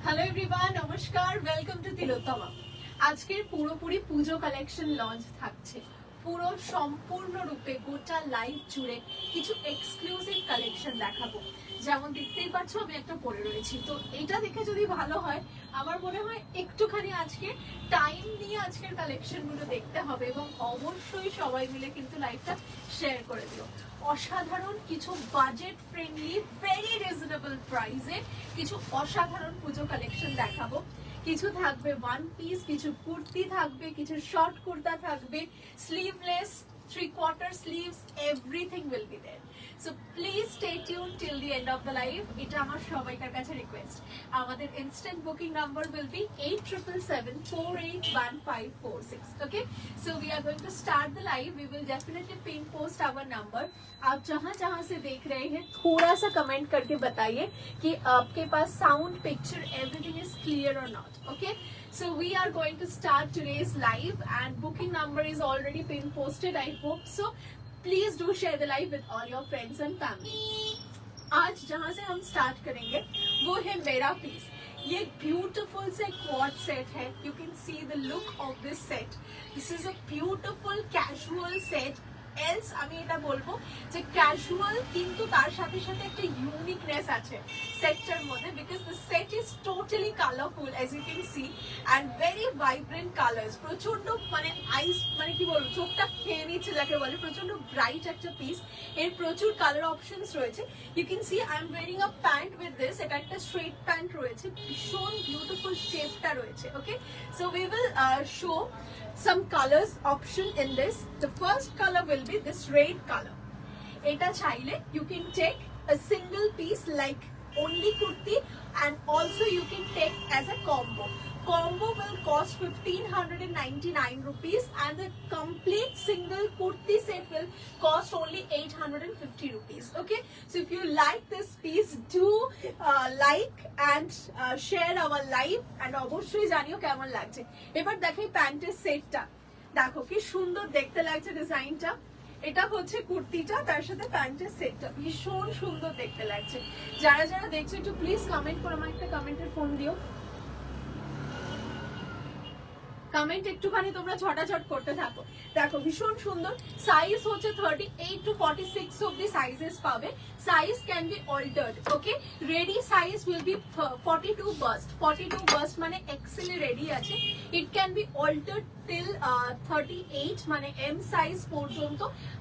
Hello everyone, নমস্কার, welcome to তিলোত্তমা। আজকের পুরোপুরি পুজো কালেকশন লঞ্চ থাকছে। পুরো সম্পূর্ণরূপে গোটা লাইভ জুড়ে কিছু এক্সক্লুসিভ কালেকশন দেখাবো। যেমন দেখতেই পাচ্ছ আমি একটা পরে রয়েছি, তো এটা দেখে যদি ভালো হয় আমার মনে হয় একটুখানি আজকে টাইম নিয়ে আজকের কালেকশন গুলো দেখতে হবে এবং অবশ্যই সবাই মিলে কিন্তু লাইভটা শেয়ার করে দিও। অসাধারণ কিছু বাজেট ফ্রেন্ডলি ভেরি রিজনেবল প্রাইসে কিছু অসাধারণ পুজো কালেকশন দেখাবো। কিছু থাকবে ওয়ান পিস, কিছু কুর্তি থাকবে, কিছু শর্ট কুর্তা থাকবে, sleeveless, 3/4 sleeves, everything will be there. So please stay tuned till the end of the live. এটা আমার সবাইকার কাছে রিকোয়েস্ট। আমাদের instant booking number will be 8777481546. Okay, so we are going to start the live. We will definitely pin post our number. आप जहां से देख रहे हैं थोड़ा सा कमेंट करके बताइए कि आपके पास sound, picture, everything is clear or not. Okay, so we are going to start today's live and booking number is already been posted. I hope so. Please do share the live with all your friends and family. आज जहां से हम start करेंगे वो है मेरा piece. ये beautiful से क्वाड सेट है। You can see the look of this set. This is a beautiful casual set. Else আমি এটা বলবো যে ক্যাজুয়াল কিন্তু তার সাথে সাথে একটা ইউনিকনেস আছে সেটটার মধ্যে, because the set is totally colourful as you can see and very vibrant colours. প্রচন্ড মানে আইস মানে কি বলবো, চোখটা খেয়ে নিচ্ছে যাকে বলে। প্রচন্ড ব্রাইট একটা পিস, এর প্রচুর কালার অপশনস রয়েছে। You can see I am wearing a pant with this. এটা একটা স্ট্রেট প্যান্ট রয়েছে, ভীষণ বিউটিফুল শেপটা রয়েছে। Okay, so we will show some colors option in this. The first color will be this red color. Eta chaile you can take a single piece like only kurti, and also you can take as a combo. Combo will cost 1599 rupees and the complete single kurti set will cost only 850 rupees. Okay, so if you like this piece, do like and share our live and অবশ্যই জানিও কেমন লাগছে। এবার দেখাই প্যান্টের সেটটা। দেখো কি সুন্দর দেখতে লাগছে ডিজাইনটা। এটা হচ্ছে কুর্তিটা, তার সাথে প্যান্টের সেটটা ভীষণ সুন্দর দেখতে লাগছে। যারা যারা দেখছো একটু প্লিজ কমেন্ট করো, আমার একটা কমেন্টের ফোন দিও। কমেন্ট একটুখানি তোমরা ঝটাঝট করতে থাকো। দেখো ভীষণ সুন্দর। সাইজ হচ্ছে 38 to 46 অব্দি সাইজেস পাবে। Size can be altered. Okay, ready size will be 42 bust. 42 bust মানে এক্সেল রেডি আছে। It can be altered till 38 মানে এম সাইজ পর্যন্ত,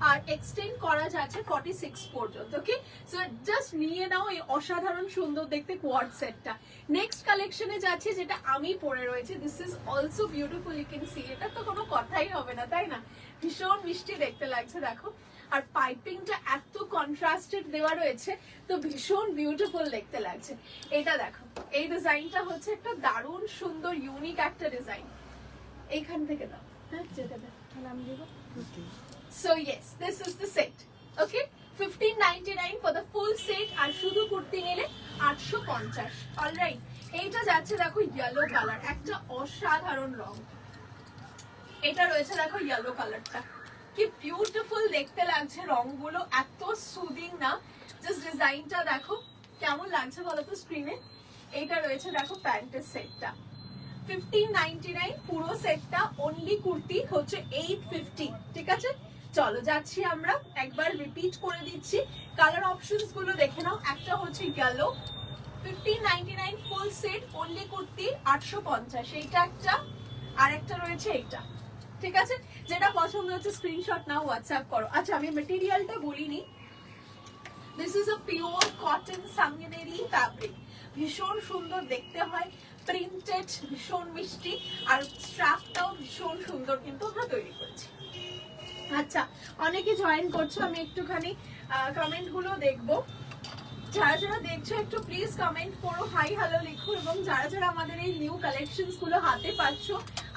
আর এক্সটেন্ড করা যাচ্ছে 46 পর্যন্ত। ওকে, সো জাস্ট নিয়ে নাও এই অসাধারণ সুন্দর দেখতে কোয়াড সেটটা। নেক্সট কালেকশনে যাচ্ছে যেটা আমি পরে রয়েছে। This is also beautiful, you can see. এটা তো কোনো কথাই হবে না, তাই না? ভীষণ মিষ্টি দেখতে লাগছে দেখো, আর পাইপিংটা এত কন্ট্রাস্টেড দেওয়া রয়েছে, তো ভীষণ বিউটিফুল দেখতে লাগছে। এটা দেখো, এই ডিজাইনটা হচ্ছে একটা দারুণ সুন্দর ইউনিক একটা ডিজাইন। এইখান থেকে দাও, হ্যাঁ যেটা দাও নাম দিব। So yes, this is the set. Okay, 1599 for the full set, আর শুধু কুর্তি নিলে 850। অলরাইট, এইটা যাচ্ছে দেখো ইয়েলো কালার, একটা অসাধারণ রং। এটা রয়েছে দেখো ইয়েলো কালারটা, কি বিউটিফুল দেখতে লাগছে। রংগুলো এত সুদিং না, জাস্ট ডিজাইনটা দেখো কেমন লাগছে বলো তো স্ক্রিনে। এইটা রয়েছে দেখো প্যান্টের সেটটা 1599 পুরো সেটটা। অনলি কুর্তি হচ্ছে 850। ঠিক আছে, চলো যাচ্ছি আমরা, একবার রিপিট করে দিচ্ছি। কালার অপশনস গুলো দেখে নাও। একটা হচ্ছে yellow 1599 full set, only kurti 850, এইটা একটা, আর একটা রয়েছে এইটা। ঠিক আছে, যেটা পছন্দ হচ্ছে স্ক্রিনশট নাও, হোয়াটসঅ্যাপ করো। আচ্ছা আমি মেটেরিয়ালটা বলিনি। This is a pure cotton Sanganeri fabric. ভীষণ সুন্দর দেখতে হয়, প্রিন্টেড, ভীষণ মিষ্টি, আর স্ট্র্যাপটাও ভীষণ সুন্দর কিন্তু আমরা তৈরি করেছি। আচ্ছা, অনেকে জয়েন করছো, আমি একটুখানি কমেন্ট গুলো দেখবো। যারা যারা দেখছো একটু প্লিজ কমেন্ট করো, হাই হ্যালো লিখো, এবং যারা যারা আমাদের এই নিউ কালেকশনস গুলো হাতে পাচ্ছ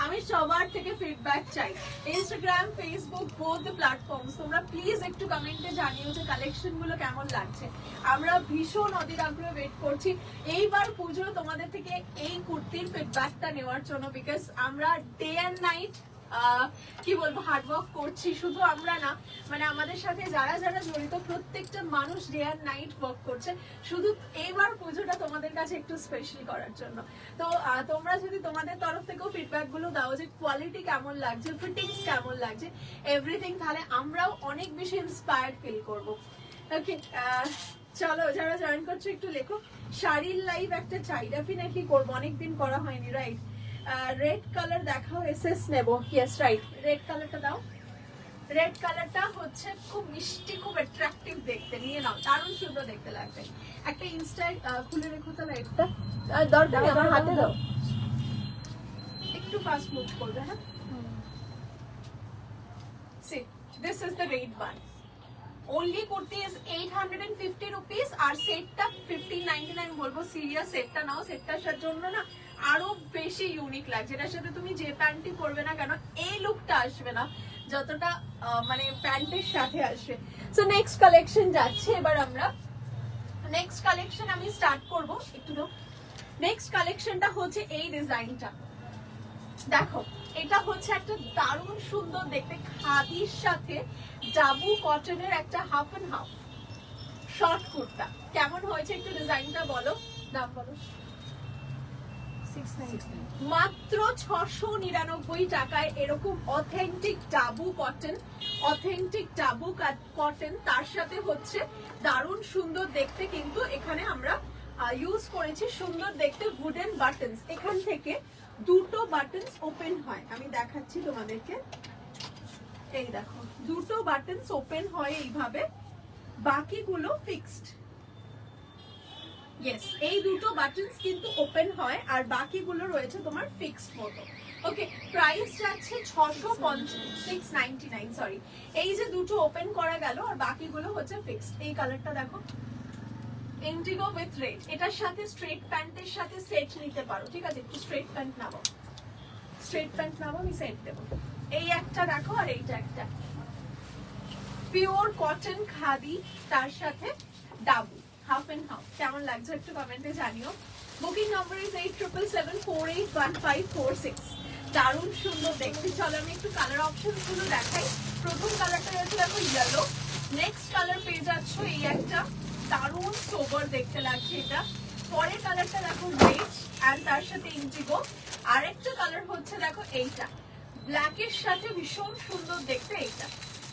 আমি সবার থেকে ফিডব্যাক চাই। Instagram, Facebook, both the platforms, তোমরা প্লিজ একটু কমেন্টে জানিও যে কালেকশন গুলো কেমন লাগছে। আমরা ভীষণ অধীর আগ্রহে ওয়েট করছি এইবার পুজো তোমাদের থেকে এই কুর্তির ফিডব্যাকটা নেওয়ার জন্য, বিকজ আমরা ডে অ্যান্ড নাইট কি বলবো হার্ডওয়ার্ক করছি, শুধু আমরা না, মানে আমাদের সাথে যারা যারা জড়িত প্রত্যেকটা মানুষ ডে আর নাইট ওয়ার্ক করছে শুধু এইবার পুজোটা তোমাদের কাছে একটু স্পেশাল করার জন্য। তো তোমরা যদি তোমাদের তরফ থেকেও ফিডব্যাক গুলো দাও যে কোয়ালিটি কেমন লাগছে, ফিটিংস কেমন লাগছে, এভরিথিং, তাহলে আমরাও অনেক বেশি ইন্সপায়ার্ড ফিল করবো। ওকে, চলো যারা জয়েন করছো একটু লেখো। শাড়ির লাইভ একটা চাই, ডেফিনেটলি করবো, অনেকদিন করা হয়নি, রাইট? রেড কালার দেখাও, এসএস নেবো, ইয়েস রাইট, রেড কালারটা দাও। রেড কালারটা হচ্ছে খুব মিষ্টি, খুব অ্যাট্রাকটিভ দেখতে, নিয়ে নাও, দারুণ সুন্দর দেখতে লাগবে। একটা ইনস্টায় খুলে রেখো তো লাইটটা, দরকার নেই, আমার হাতে দাও, একটু ফাস্ট মুভ করবে। হ্যাঁ, see this is the rate one, only kurti is 850 rupees আর সেটটা 1599 বলবো। সিরিয়াস, সেটটা নাও, সেটটার জন্য না আরো বেশি ইউনিক লাগছে। এটার সাথে তুমি যে প্যান্টই পরবে না কেন এই লুকটা আসবে না যতটা মানে প্যান্টের সাথে আসবে। সো নেক্সট কালেকশন যাচ্ছে এবার আমরা। নেক্সট কালেকশন আমি স্টার্ট করব, একটু দাও। নেক্সট কালেকশনটা হচ্ছে এই ডিজাইনটা, দেখো এটা হচ্ছে একটা দারুণ সুন্দর দেখতে খাদির সাথে ডাবু কটনের একটা half and half short kurta. কেমন হয়েছে একটু ডিজাইনটা বলো, দাম বলো। মাত্র 699 টাকায় এরকম authentic dabu cotton, authentic dabu cotton, তার সাথে হচ্ছে দারুণ সুন্দর দেখতে। কিন্তু এখানে আমরা ইউজ করেছি সুন্দর দেখতে উডেন বাটনস। এখান থেকে দুটো বাটনস ওপেন হয়, আমি দেখাচ্ছি তোমাদেরকে, এই দেখো দুটো বাটনস ওপেন হয় এইভাবে, বাকিগুলো ফিক্সড। ইয়েস, এই দুটো বাটনস কিন্তু ওপেন হয় আর বাকিগুলো রয়েছে তোমার ফিক্সড মতো। ওকে, প্রাইস যাচ্ছে 699, সরি, এই যে দুটো ওপেন করা গেল আর বাকিগুলো হচ্ছে ফিক্সড। এই কালারটা দেখো, ইন্ডিগো উইথ রেড, এটার সাথে স্ট্রেট প্যান্টের সাথে সেট নিতে পারো, ঠিক আছে? একটু স্ট্রেট প্যান্ট নাও, স্ট্রেট প্যান্ট নাও, আমি সেট দেবো। এই একটা দেখো আর এইটা একটা, পিওর কটন খাদি, তার সাথে ডাবু হাফ এন্ড হাফ। কেমন লাগছে একটু কমেন্টে জানিও। Booking number is 8777481546। দারুণ সুন্দর দেখতে। চলো আমি একটু কালার অপশন গুলো দেখাই। প্রথম কালারটা হচ্ছে দেখো ইয়েলো, নেক্সট কালার পেয়ে যাচ্ছ এই একটা দারুণ সোবার দেখতে লাগছে এটা। পরের কালারটা দেখো রেড এন্ড তার সাথে ইন্ডিগো। আরেকটা কালার হচ্ছে দেখো এইটা ব্ল্যাকের সাথে ভীষণ সুন্দর দেখতে, এইটা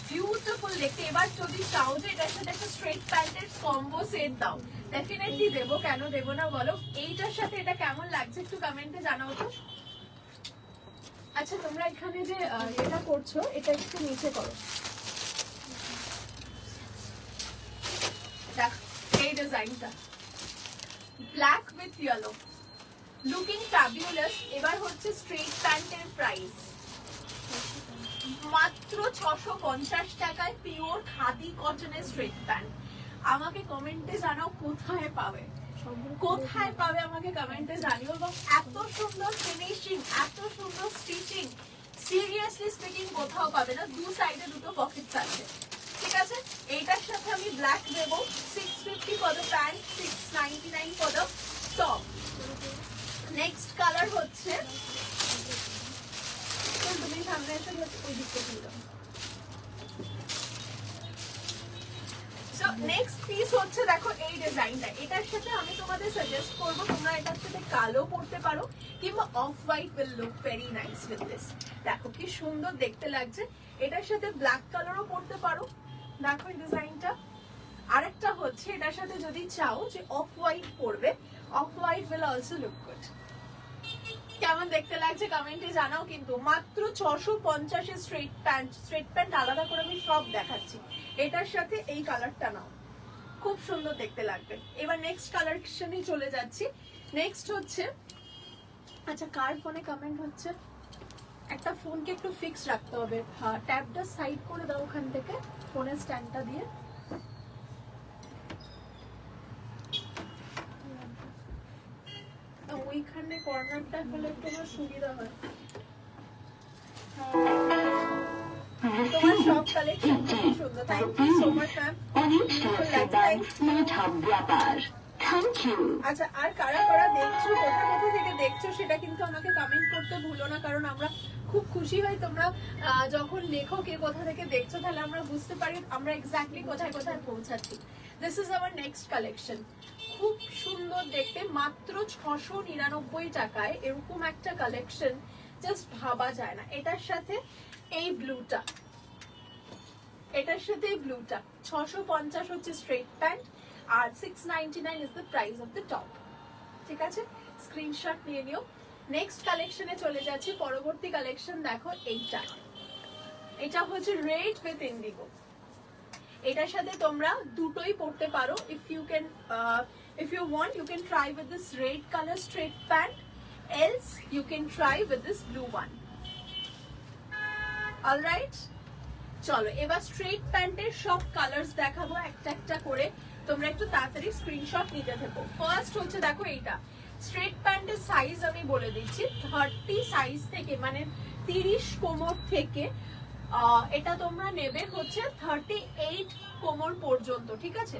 বিউটিফুল দেখতে। এবার যদি চাও যে এটার সাথে একটা স্ট্রেট প্যান্টের কম্বো সেট দাও, ডেফিনেটলি দেবো, কেন দেবো না বলো। এইটার সাথে এটা কেমন লাগছে একটু কমেন্টে জানাও তো। আচ্ছা তোমরা এখানে যে এটা করছো এটা একটু নিচে করো, দেখো এই ডিজাইনটা black with yellow, looking fabulous. এবার হচ্ছে স্ট্রেট প্যান্টের প্রাইস মাত্র 650 টাকায় পিওর খাদি কটনের স্ট্রেট প্যান্ট। আমাকে কমেন্টে জানাও কোথায় পাবে, কোথায় পাবে আমাকে কমেন্টে জানিও। এবং এত সুন্দর ফিনিশিং, এত সুন্দর স্টিচিং, সিরিয়াসলি স্পিকিং কোথাও পাবে না। দু সাইডে দুটো পকেটস আছে, ঠিক আছে? এইটার সাথে আমি ব্ল্যাক দেব, 650 for the pant, 699 for the top. Next colour হচ্ছে তুমি সামনে এসে ওই দিকটা দিয়ে দাও। সো নেক্সট পিস হচ্ছে দেখো এই ডিজাইনটা। এটার সাথে আমি তোমাদের সাজেস্ট করবো তোমরা এটার সাথে কালো পরতে পারো কিংবা off white will look very nice with this. দেখো কি সুন্দর দেখতে লাগছে। এটার সাথে ব্ল্যাক কালারও পরতে পারো, দেখো এই ডিজাইনটা। আরেকটা হচ্ছে এটার সাথে যদি চাও যে অফ হোয়াইট পরবে, off white will also look good. কেমন দেখতে লাগছে কমেন্টে জানাও। কিন্তু মাত্র 650 এর স্ট্রেট প্যান্ট, স্ট্রেট প্যান্ট আলাদা করে আমি সব দেখাচ্ছি। এটার সাথে এই কালারটা নাও, খুব সুন্দর দেখতে লাগবে। এবার নেক্সট কালেকশনে চলে যাচ্ছি। নেক্সট হচ্ছে, আচ্ছা কার ফোনে কমেন্ট হচ্ছে? একটা ফোনকে একটু ফিক্স রাখতে হবে, ট্যাবটা সাইড করে দাও ওখান থেকে, ফোনের স্ট্যান্ডটা দিয়ে। ওইখানে কর্নারটা হলে তোমার সুবিধা হয়। তোমার সব কালেকশন খুব সুন্দর, thank you so much ma'am. Thank you. আচ্ছা, আর কারা কারা দেখছো, কোথা কোথা থেকে দেখছো সেটা কিন্তু আমাকে কমেন্ট করতে ভুলো না, কারণ আমরা খুব খুশি হই তোমরা যখন লেখো কে কোথা থেকে দেখছো, তাহলে আমরা বুঝতে পারি আমরা এক্স্যাক্টলি কোথায় কোথায় পৌঁছাচ্ছি। This is our next collection. খুব সুন্দর দেখতে, মাত্র 699 টাকায় এরকম একটা কালেকশন জাস্ট ভাবা যায় না। এটার সাথে এই ব্লুটা, এটার সাথে এই ব্লুটা 650 হচ্ছে স্ট্রেট প্যান্ট, আর 699 is the price of the top. ঠিক আছে, স্ক্রিনশট নিয়ে নিও। নেক্সট কালেকশনে চলে যাচ্ছি। পরবর্তী কালেকশন দেখো এইটা, এটা হচ্ছে রেড উইথ ইন্ডিগো। এটার সাথে তোমরা দুটোই পড়তে পারো। if you want you can try with this red color straight pant, else you can try with this blue one. all right, চলো এবার স্ট্রেট প্যান্টের সব কালার্স দেখাবো একটা একটা করে, তোমরা একটু তাড়াতাড়ি স্ক্রিনশট নিতে থাকো। ফার্স্ট হচ্ছে দেখো এইটা স্ট্রেট প্যান্টের সাইজ আমি বলে দিচ্ছি, 30 সাইজ থেকে মানে 30 কোমর থেকে এটা তোমরা নেবে হচ্ছে 38 কোমর পর্যন্ত। ঠিক আছে,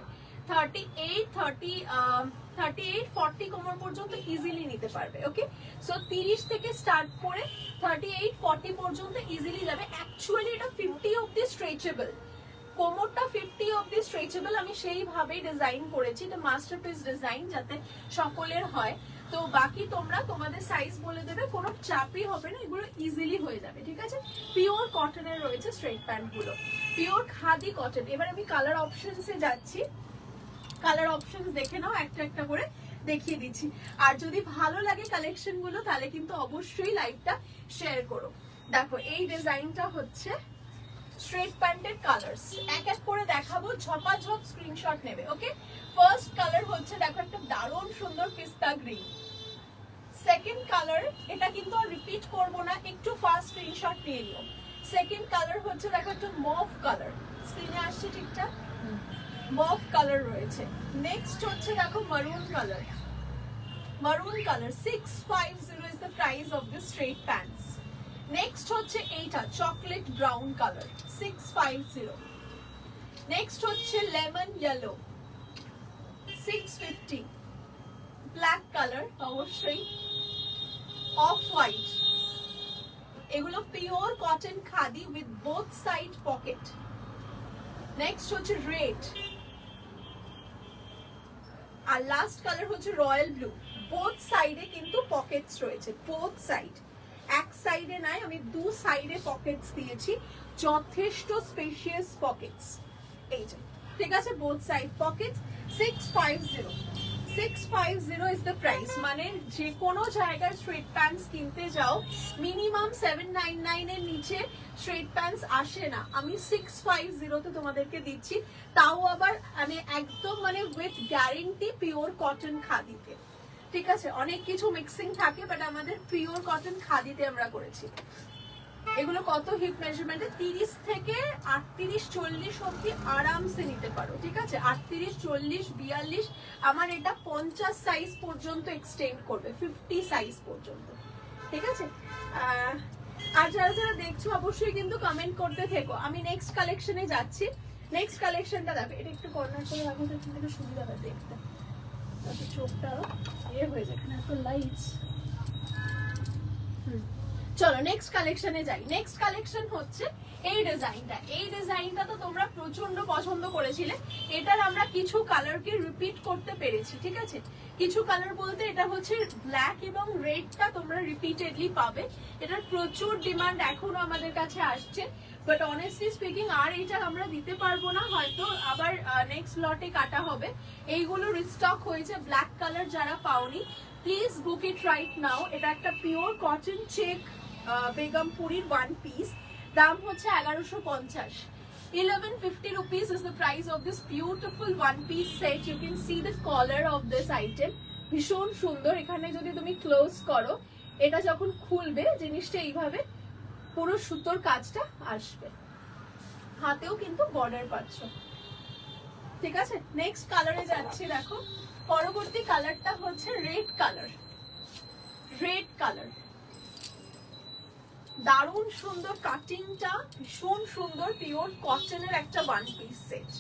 38-40 কোমর পর্যন্ত ইজিলি নিতে পারবে। ওকে, সো 30 থেকে স্টার্ট করে 38-40 পর্যন্ত ইজিলি যাবে। অ্যাকচুয়ালি এটা 50 অব্দি স্ট্রেচেবল, কোমরটা 50 অব্দি স্ট্রেচেবল। আমি সেইভাবেই ডিজাইন করেছি, এটা মাস্টারপিস ডিজাইন যাতে সকলের হয়। তো বাকি তোমরা তোমাদের সাইজ বলে দেবে, কোনো চাপই হবে না, এগুলো ইজিলি হয়ে যাবে। ঠিক আছে, পিওর কটনের রয়েছে স্ট্রেট প্যান্ট গুলো, পিওর খাদি কটন। এবার আমি কালার অপশনসে যাচ্ছি, কালার অপশনস দেখে নাও, একটা একটা করে দেখিয়ে দিচ্ছি। আর যদি ভালো লাগে কালেকশন গুলো তাহলে কিন্তু অবশ্যই লাইভটা শেয়ার করো। দেখো এই ডিজাইনটা হচ্ছে স্ট্রেট প্যান্টের কালার্স, এক এক করে দেখাবো, ঝপাঝপ স্ক্রিনশট নেবে। ওকে, ফার্স্ট কালার হচ্ছে দেখো একটা দারুণ সুন্দর পিস্তা গ্রিন। সেকেন্ড কালার, এটা কিন্তু আর রিপিট করবো না, একটু ফাস্ট স্ক্রিনশট নিয়ে নিও। সেকেন্ড কালার হচ্ছে দেখো একটা মভ কালার, স্ক্রিনে আসছে ঠিকঠাক, মভ কালার রয়েছে। নেক্সট হচ্ছে দেখো মারুন কালার, মারুন colour 650 is the price of the straight pants. Next হচ্ছে এইটা চকলেট ব্রাউন কালার 650। নেক্সট হচ্ছে লেমন ইয়েলো 650। ব্ল্যাক কালার অবশ্যই, অফ হোয়াইট, এগুলো pure cotton khadi with both side pocket. Next হচ্ছে রেড, আর লাস্ট কালার হচ্ছে রয়্যাল ব্লু। বোথ সাইডে কিন্তু Pockets রয়েছে, বোথ সাইড, এক সাইডে নাই, আমি দু সাইডে পকেটস দিয়েছি, যথেষ্ট স্পেশিয়াস পকেটস। এই যে ঠিক আছে, both side Pockets. 650 is the price। মানে যে কোনো জায়গার স্ট্রেট প্যান্টস কিনতে যাও মিনিমাম 799 এর নিচে স্ট্রেট প্যান্টস আসে না, আমি 650 তে তোমাদেরকে দিচ্ছি, তাও আবার আমি একদম মানে উইথ গ্যারেন্টি পিওর কটন খাদিতে। ঠিক আছে, অনেক কিছু মিক্সিং থাকে বাট আমাদের পিওর কটন খাদিতে আমরা করেছি। এগুলো কত হিপ মেজারমেন্টে 30 থেকে 38-40 অবধি আরামসে নিতে পারো। ঠিক আছে, 38-40-42, আমার এটা 50 সাইজ পর্যন্ত এক্সটেন্ড করবে, 50 সাইজ পর্যন্ত। ঠিক আছে, আর যারা যারা দেখছো অবশ্যই কিন্তু কমেন্ট করতে থেকো। আমি নেক্সট কালেকশনে যাচ্ছি। নেক্সট কালেকশনটা দেখো, এটা একটু কর্নার করে রাখো, একটু সুবিধা হবে দেখতে, চোখটা হয়ে যায়, এখানে এত লাইটস। চলো নেক্সট কালেকশনে যাই। নেক্সট কালেকশন হচ্ছে এই ডিজাইনটা। এই ডিজাইনটা তো তোমরা প্রচন্ড পছন্দ করেছিলে, এটার আমরা কিছু কালারকে রিপিট করতে পেরেছি। ঠিক আছে, কিছু কালার বলতে এটা হচ্ছে ব্ল্যাক এবং রেডটা তোমরা রিপিটেডলি পাবে, এটার প্রচুর ডিমান্ড এখনো আমাদের কাছে আসছে, বাট অনেস্টলি স্পিকিং আর এটা আমরা দিতে পারবো না, হয়তো আবার নেক্সট লটে কাটা হবে। এইগুলো রিস্টক হয়েছে, ব্ল্যাক কালার যারা পাওনি please book it right now. এটা একটা পিওর কটন চেক বেগমপুরির ওয়ান পিস, দাম হচ্ছে 1150। 1150 rupees is the price of this beautiful one piece set. You can see the collar of this item, ভীষণ সুন্দর। এখানে যদি তুমি ক্লোজ করো, এটা যখন খুলবে জিনিসটা এইভাবে পুরো সুতোর কাজটা আসবে, হাতেও কিন্তু বর্ডার পাচ্ছ। ঠিক আছে, নেক্সট কালারে যাচ্ছি। দেখো পরবর্তী কালারটা হচ্ছে রেড কালার, রেড কালার দারুণ সুন্দর, কাটিংটা ভীষণ সুন্দর, পিওর কটনের একটা ওয়ান পিস সেট।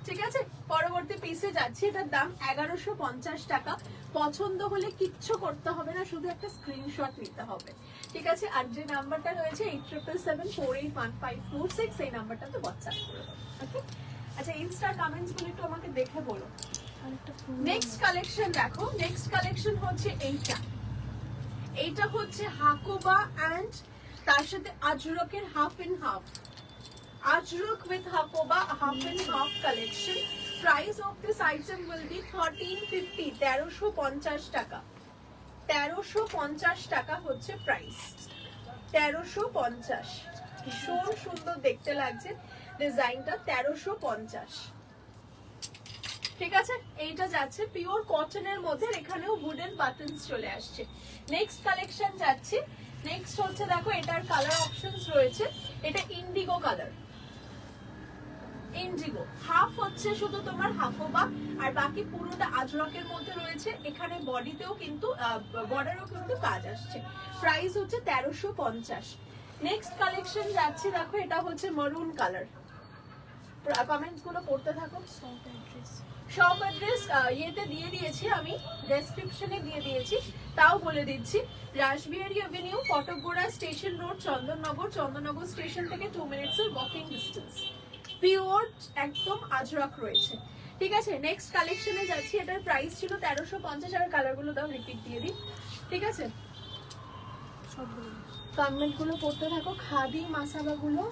ঠিক আছে, পরবর্তী পিসে যাচ্ছি, এটার দাম 1150 টাকা। পছন্দ হলে কিচ্ছু করতে হবে না, শুধু একটা স্ক্রিনশট নিতে হবে, ঠিক আছে? আর যে নাম্বারটা রয়েছে 8777481546, এই নাম্বারটাতে হোয়াটসঅ্যাপ করে দেবো, ওকে? আচ্ছা, ইনস্টার কমেন্টস গুলো একটু আমাকে দেখে বলো। নেক্সট কালেকশন দেখো, নেক্সট কালেকশন হচ্ছে এইটা হচ্ছে হাকোবা এন্ড তার সাথে আজরকের half and half, Ajrak with Hakoba half and half collection. Price of this item will be 1350, 1350 টাকা। 1350 টাকা হচ্ছে প্রাইস, 1350। ভীষণ সুন্দর দেখতে লাগছে ডিজাইনটা, 1350, ঠিক আছে? এইটা যাচ্ছে পিওর কটনের মধ্যে, এখানেও উডেন বাটনস চলে আসছে। নেক্সট কালেকশন যাচ্ছে, নেক্সট হচ্ছে দেখো এটার কালার অপশনস রয়েছে, এটা ইন্ডিগো কালার, ইন্ডিগো হাফ হচ্ছে শুধু তোমার হাফোবা, আর বাকি পুরোটা আজরকের মধ্যে রয়েছে। এখানে বডিতেও কিন্তু বর্ডারও কিন্তু কাজ আসছে। প্রাইস হচ্ছে 1350। নেক্সট কালেকশন যাচ্ছে দেখো, এটা হচ্ছে মারুন কালার। কমেন্টস গুলো পড়তে থাকো। শপ অ্যাড্রেস ইয়েতে দিয়ে দিয়েছি আমি, ডেসক্রিপশনে দিয়ে দিয়েছি, তাও বলে দিচ্ছি। Rashbehari avenue, Phatakgora station road, Chandannagar. Chandannagar station থেকে 2 মিনিটসের ওয়াকিং ডিস্টেন্স। পিওর একদম আজরক রয়েছে, ঠিক আছে? নেক্সট কালেকশনে যাচ্ছি, এটার প্রাইস ছিল 1350। আর কালারগুলো দাও রিপিট দিয়ে দিই, ঠিক আছে? কমেন্ট গুলো পড়তে থাকো। খাদি মাসাবা গুলো,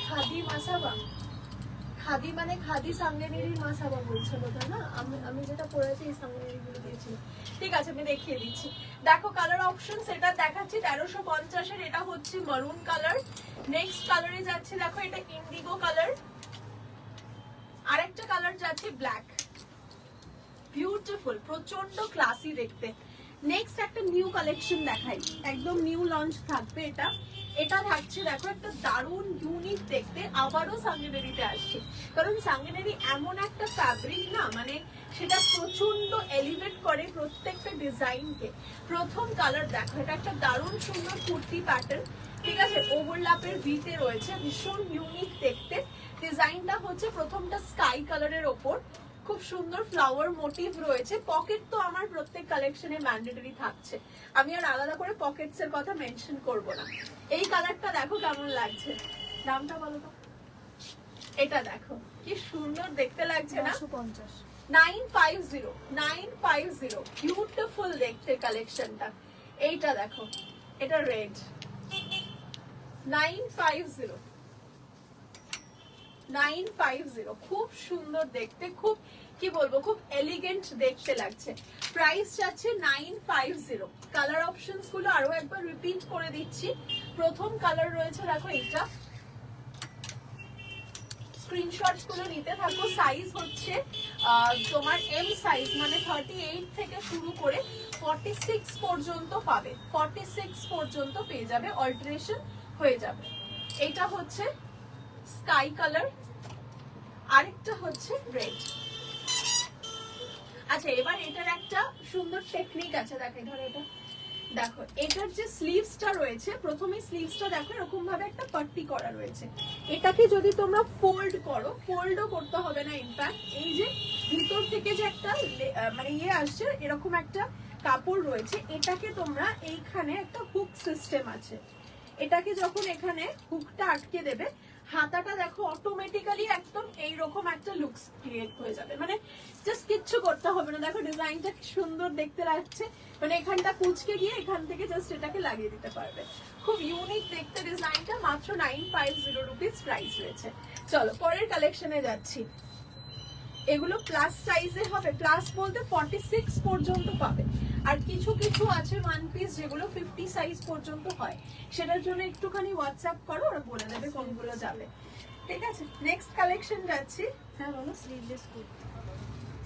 খাদি মাসাবা, খাদি মানে খাদি সাঙ্গেনেরির মাসাবা বলছে বোধ না, আমি যেটা পড়েছি এই সাঙ্গেনেরি গুলো দিয়েছিল, ঠিক আছে? আমি দেখিয়ে দিচ্ছি। দেখো কালার অপশন সেটা দেখাচ্ছি, 1350 এর। এটা হচ্ছে মারুন কালার। নেক্সট কালারে যাচ্ছে দেখো, এটা ইন্ডিগো কালার। আরেকটা কালার যাচ্ছে ব্ল্যাক, বিউটিফুল, প্রচন্ড ক্লাসি দেখতে। নেক্সট একটা নিউ কালেকশন দেখাই, একদম নিউ লঞ্চ থাকবে এটা। এটা থাকছে দেখো একটা দারুণ ইউনিক দেখতে, আবারও সাঙ্গেনেরিতে আসছে। কারণ সাঙ্গেনেরি এমন একটা ফ্যাব্রিক না, মানে সেটা প্রচন্ড এলিভেট করে প্রত্যেকটা ডিজাইনকে। প্রথম কালার দেখো, এটা একটা দারুণ সুন্দর কুর্তি প্যাটার্ন, ঠিক আছে? ওভারল্যাপের ভিতে রয়েছে, ভীষণ ইউনিক দেখতে। ডিজাইনটা হচ্ছে প্রথমটা স্কাই কালারের ওপর, খুব সুন্দর ফ্লাওয়ার মোটিভ রয়েছে। পকেট তো আমার প্রত্যেক কালেকশনে ম্যান্ডেটরি থাকছে, আমি আর আলাদা করে পকেটস এর কথা মেনশন করব না। এই কালারটা দেখো কেমন লাগছে, দামটা বলো তো। এটা দেখো কি সুন্দর দেখতে লাগছে না? 950, 950, বিউটিফুল দেখতে কালেকশনটা। এইটা দেখো, এটা রেড, 950, 950, খুব সুন্দর দেখতে, খুব কি বলবো, খুব এলিগেন্ট দেখতে লাগছে। প্রাইস যাচ্ছে 950। কালার অপশনস গুলো আরো একবার রিপিট করে দিচ্ছি। প্রথম কালার রয়েছে দেখো এটা, স্ক্রিনশটস গুলো নিতে থাকো। সাইজ হচ্ছে তোমার এম সাইজ, মানে 38 থেকে শুরু করে 46 পর্যন্ত পাবে, 46 পর্যন্ত পেয়ে যাবে, অল্টারেশন হয়ে যাবে। এটা হচ্ছে স্কাই কালার, আরেকটা হচ্ছে রেড। আচ্ছা, এবার এটার একটা সুন্দর টেকনিক আছে, দেখো ধরো এটা দেখো, এটার যে স্লিভসটা রয়েছে, প্রথমে স্লিভসটা দেখো এরকম ভাবে একটা পাট্টি করা রয়েছে। এটাকে যদি তোমরা ফোল্ড করো, ফোল্ডও করতে হবে না, ইনফ্যাক্ট এই যে ভিতর থেকে যে একটা মানে ইয়ে আসছে, এরকম একটা কাপড় রয়েছে, এটাকে তোমরা এইখানে একটা হুক সিস্টেম আছে, এটাকে যখন এখানে হুকটা আটকে দেবে, হাতাটা দেখো অটোমেটিক্যালি একদম এইরকম একটা লুকস ক্রিয়েট হয়ে যাবে, মানে জাস্ট কিচ্ছু করতে হবে না। দেখো ডিজাইনটা কি সুন্দর দেখতে লাগছে, মানে এখানটা কুচকে গিয়ে এখান থেকে জাস্ট এটাকে লাগিয়ে দিতে পারবে। খুব ইউনিক দেখতে ডিজাইনটা, মাত্র 950 রুপিস প্রাইস রয়েছে। চলো পরের কালেকশনে যাচ্ছি। এগুলো প্লাস সাইজে হবে, প্লাস বলতে 46 পর্যন্ত পাবে, আর কিছু কিছু আছে ওয়ান পিস যেগুলো 50 সাইজ পর্যন্ত হয়, সেটার জন্য একটুখানি হোয়াটসঅ্যাপ করো, ওরা বলে দেবে কোনগুলো যাবে, ঠিক আছে? নেক্সট কালেকশন যাচ্ছি। হ্যাঁ বলো। স্লিভলেস কুর্তি,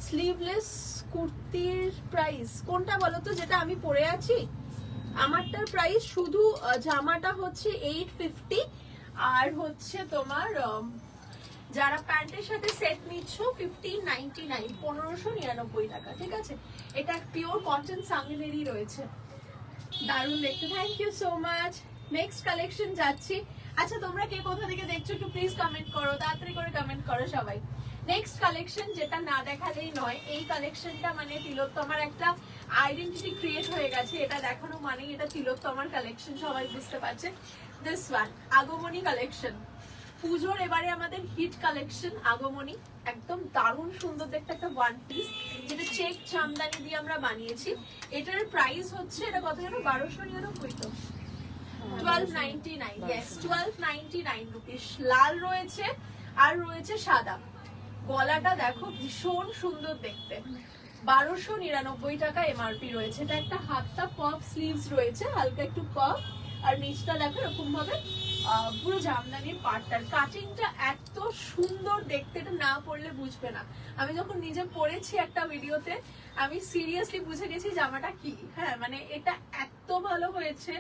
স্লিভলেস কুর্তির প্রাইস কোনটা বলো তো, যেটা আমি পরে আছি? আমারটার প্রাইস শুধু জামাটা হচ্ছে 850, আর হচ্ছে তোমার যারা প্যান্টের সাথে সেট নিচ্ছ 1599, 1599 টাকা, ঠিক আছে? এটা পিওর কটন সাঙ্গেনেরি রয়েছে, দারুণ দেখতে। Thank you so much. Next collection যাচ্ছি। আচ্ছা, তোমরা কে কোথা থেকে দেখছো একটু প্লিজ কমেন্ট করো, তাড়াতাড়ি করে কমেন্ট করো সবাই। নেক্সট কালেকশন যেটা না দেখালেই নয়, এই কালেকশনটা মানে তিলোত্তমার একটা আইডেন্টিটি ক্রিয়েট হয়ে গেছে। এটা দেখানো মানে এটা তিলোত্তমার কালেকশন, সবাই বুঝতে পারছে। দিস ওয়ান আগমনী কালেকশন, পুজোর এবারে আমাদের হিট কালেকশন আগমনী, একদম দারুণ সুন্দর দেখতে একটা ওয়ান পিস, যেটা চেক জামদানি দিয়ে আমরা বানিয়েছি। এটার প্রাইস হচ্ছে, এটা কত যেন 1299 তো 1299, yes 1299 রুপিস। লাল রয়েছে আর রয়েছে সাদা। গলাটা দেখো ভীষণ সুন্দর দেখতে, 1299 টাকা এমআরপি রয়েছে। এটা একটা হাতটা পাফ স্লিভস রয়েছে, হালকা একটু পাফ, আর নিচটা দেখো এরকম ভাবে পুরো জামদানির পার্টটার কাটিংটা এত সুন্দর দেখতে, এটা না পরলে বুঝবে না। আমি যখন নিজে পরেছি একটা ভিডিওতে, আমি সিরিয়াসলি বুঝে গেছি জামাটা কি। হ্যাঁ মানে এটা এত ভালো হয়েছে,